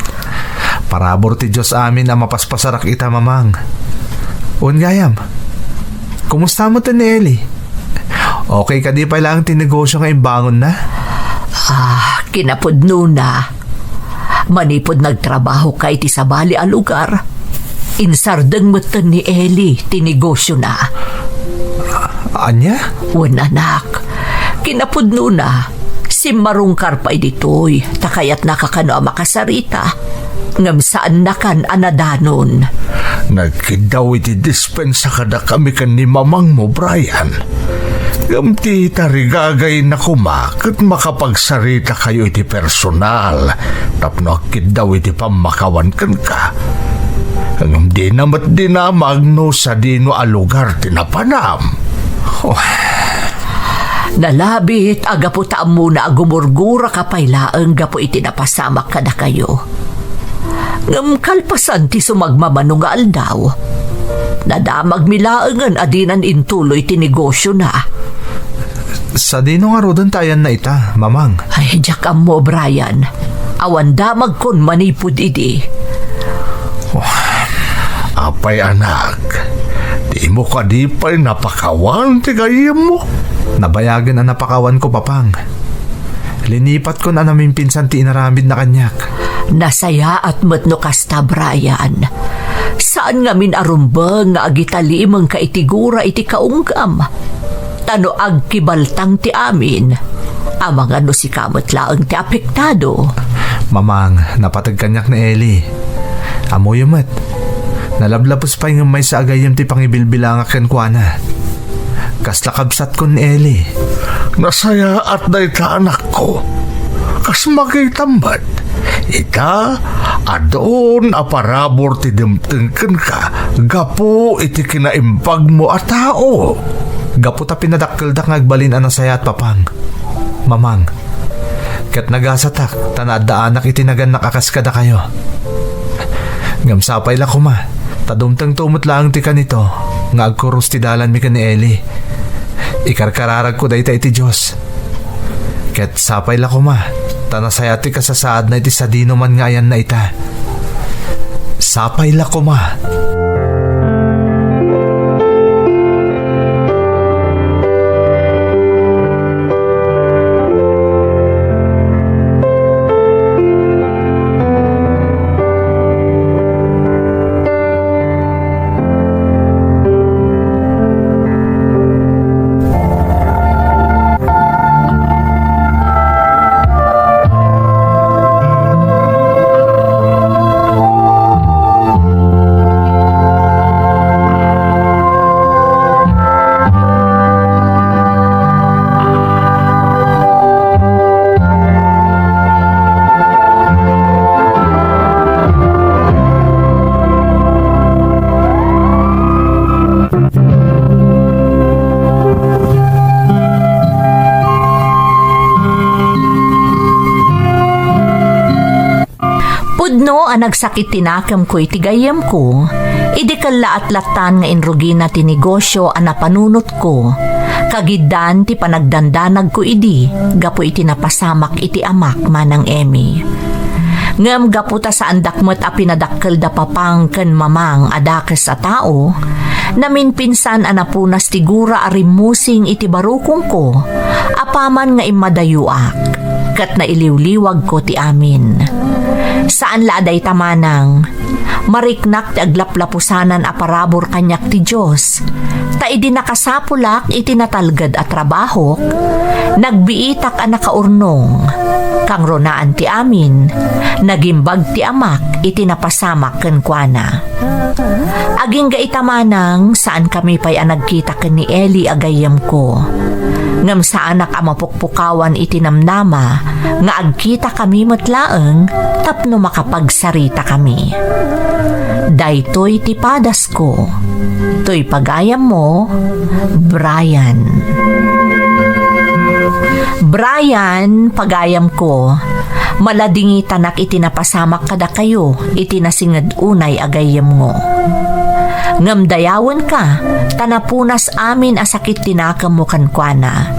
Parabor ti Diyos amin na mapaspasarak ita, mamang. Ungayam, kumusta mo ti ni Eli? Okay ka di pa lang tinegosyo nga imbangon na? Kinapudno na. Manipod nagtrabaho kay ti sa bali a lugar. Insardeng matan ni Eli, tinegosyo na. Anya? Wan anak, kinapudno na. Si marungkar pa ditoy, takayat nakakano makasarita. Ngam saan na kan anadanon. Nagkidaw iti dispensa kada kami kan ni mamang mo, Brian. Gamti tarigagay na kumakit makapagsarita kayo iti personal. Tapno akit daw iti pamakawan kan ka. Ang di namat dinamagno sa dino a lugar tinapanam. Nalabit, agapo taam muna agumurgura kapaylaang gapo iti napasamak kada kayo. Ngam kalpasan ti sumagmamano nga aldaw. Nadamag milaangan adinan intuloy ti negosyo na. Sa dino nga rodon tayan na ita, mamang. Ay, jakam mo, Brian. Awan damag kon manipud idi. Apay anak, di mo ka di pa'y napakawan ti gayem mo. Nabayagan ang napakawan ko, papang. Linipat ko na namin pinsan ti inaramid na kanyak. Nasaya at matno kasta, Brian. Saan nga min arumbang nga agitalimang kaitigura iti kaunggam? Tano agkibaltang ti amin. Amang ano si kamot laang ti apektado. Mamang, napatag kanyak na Eli. Amoy umat. Nalablapos pa yung may sa agayam ti pangibilbilanga ken kuana. Kaslakabsat ko ni Eli. Nasaya at na ita anak ko. Kas magitambat. Ita, adon aparabor ti dimtengken ka. Gapo iti kinaimpag mo a tao. Gapo ta pinadakkeldak ngagbalin ang nasaya at papang. Mamang, kat nagasatak, tanadaanak itinagan nakakaskada kayo. Ngamsapay la kuma. Tadumtang tumot lang ti kanito. Nga agkurus ti dalan mi ka ni Eli. Ikarkararag ko dayta iti Diyos. Ket sapay la kuma. Tanasaya ti kasasaad na iti sadino man ngayan na ita. Sapay la kuma. ang nagsakit tinakam ko iti gayam ko, idi kalaat-latan nga inrugina ti negosyo ang napanunot ko, kagiddan ti panagdandanag ko idi, gapo iti napasamak iti amak manang Emmy. Ngam gaputa sa andakmet a pinadakkel da papang ken mamang adakes a tao, namin pinsan anapunas ti gura a rimusing iti barukong ko, apaman nga imadayuak, kat nailiwliwag ko ti amin. Saan laaday tamanang, mariknak ti aglaplapusanan a parabor kanyak ti Diyos, ta idi nakasapulak iti natalgad a trabaho, nagbiitak a nakaurnong, kang ronaan ti amin, nagimbag ti amak iti napasamak ken kuana. Aging gaitamanang saan kami pa'y nagkita ken ni Eli agayam ko. Ngam sa anak a mapukpukawan iti namnama, nga agkita kami matlaeng, tapno makapagsarita kami. Daytoy ti padas ko, to'y pagayam mo, Brian. Brian, pagayam ko, maladingi tanak iti napasamak kada kayo, iti nasingad unay agayam mo. Ngamdayawan ka, tanapunas amin asakit tinakam mo kankwana.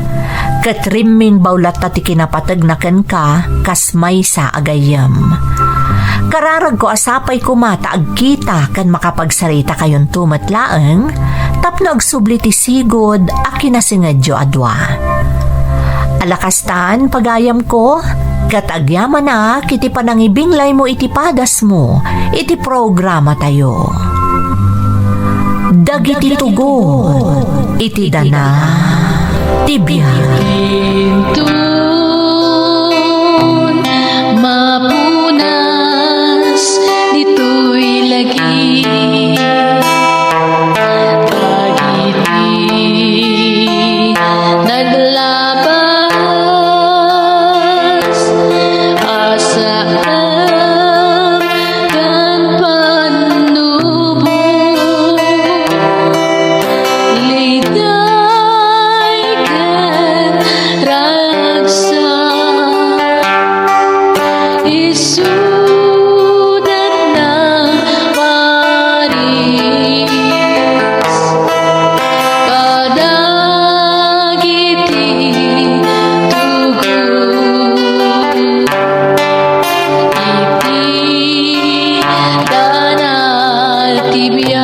Katrimming baulat tati kinapatag na ken ka, kas may sa agayam. Kararag ko asapay kumata agkita kan makapagsarita kayon tumatlaeng, tapno agsubli ti sigod a kinasingadyo adwa. Alakastan pagayam ko, kat agyaman na kiti panangibinglay mo iti padas mo, iti programa tayo. Dagiti tugon, iti dana, tibiyan. Tun, mapunas, dito'y lagi. Dagiti, naglabas, asaan kan panubo. Ligay kan ragsak, isudat ng Paris. Kadagiti tugon, iti danal tibiyay.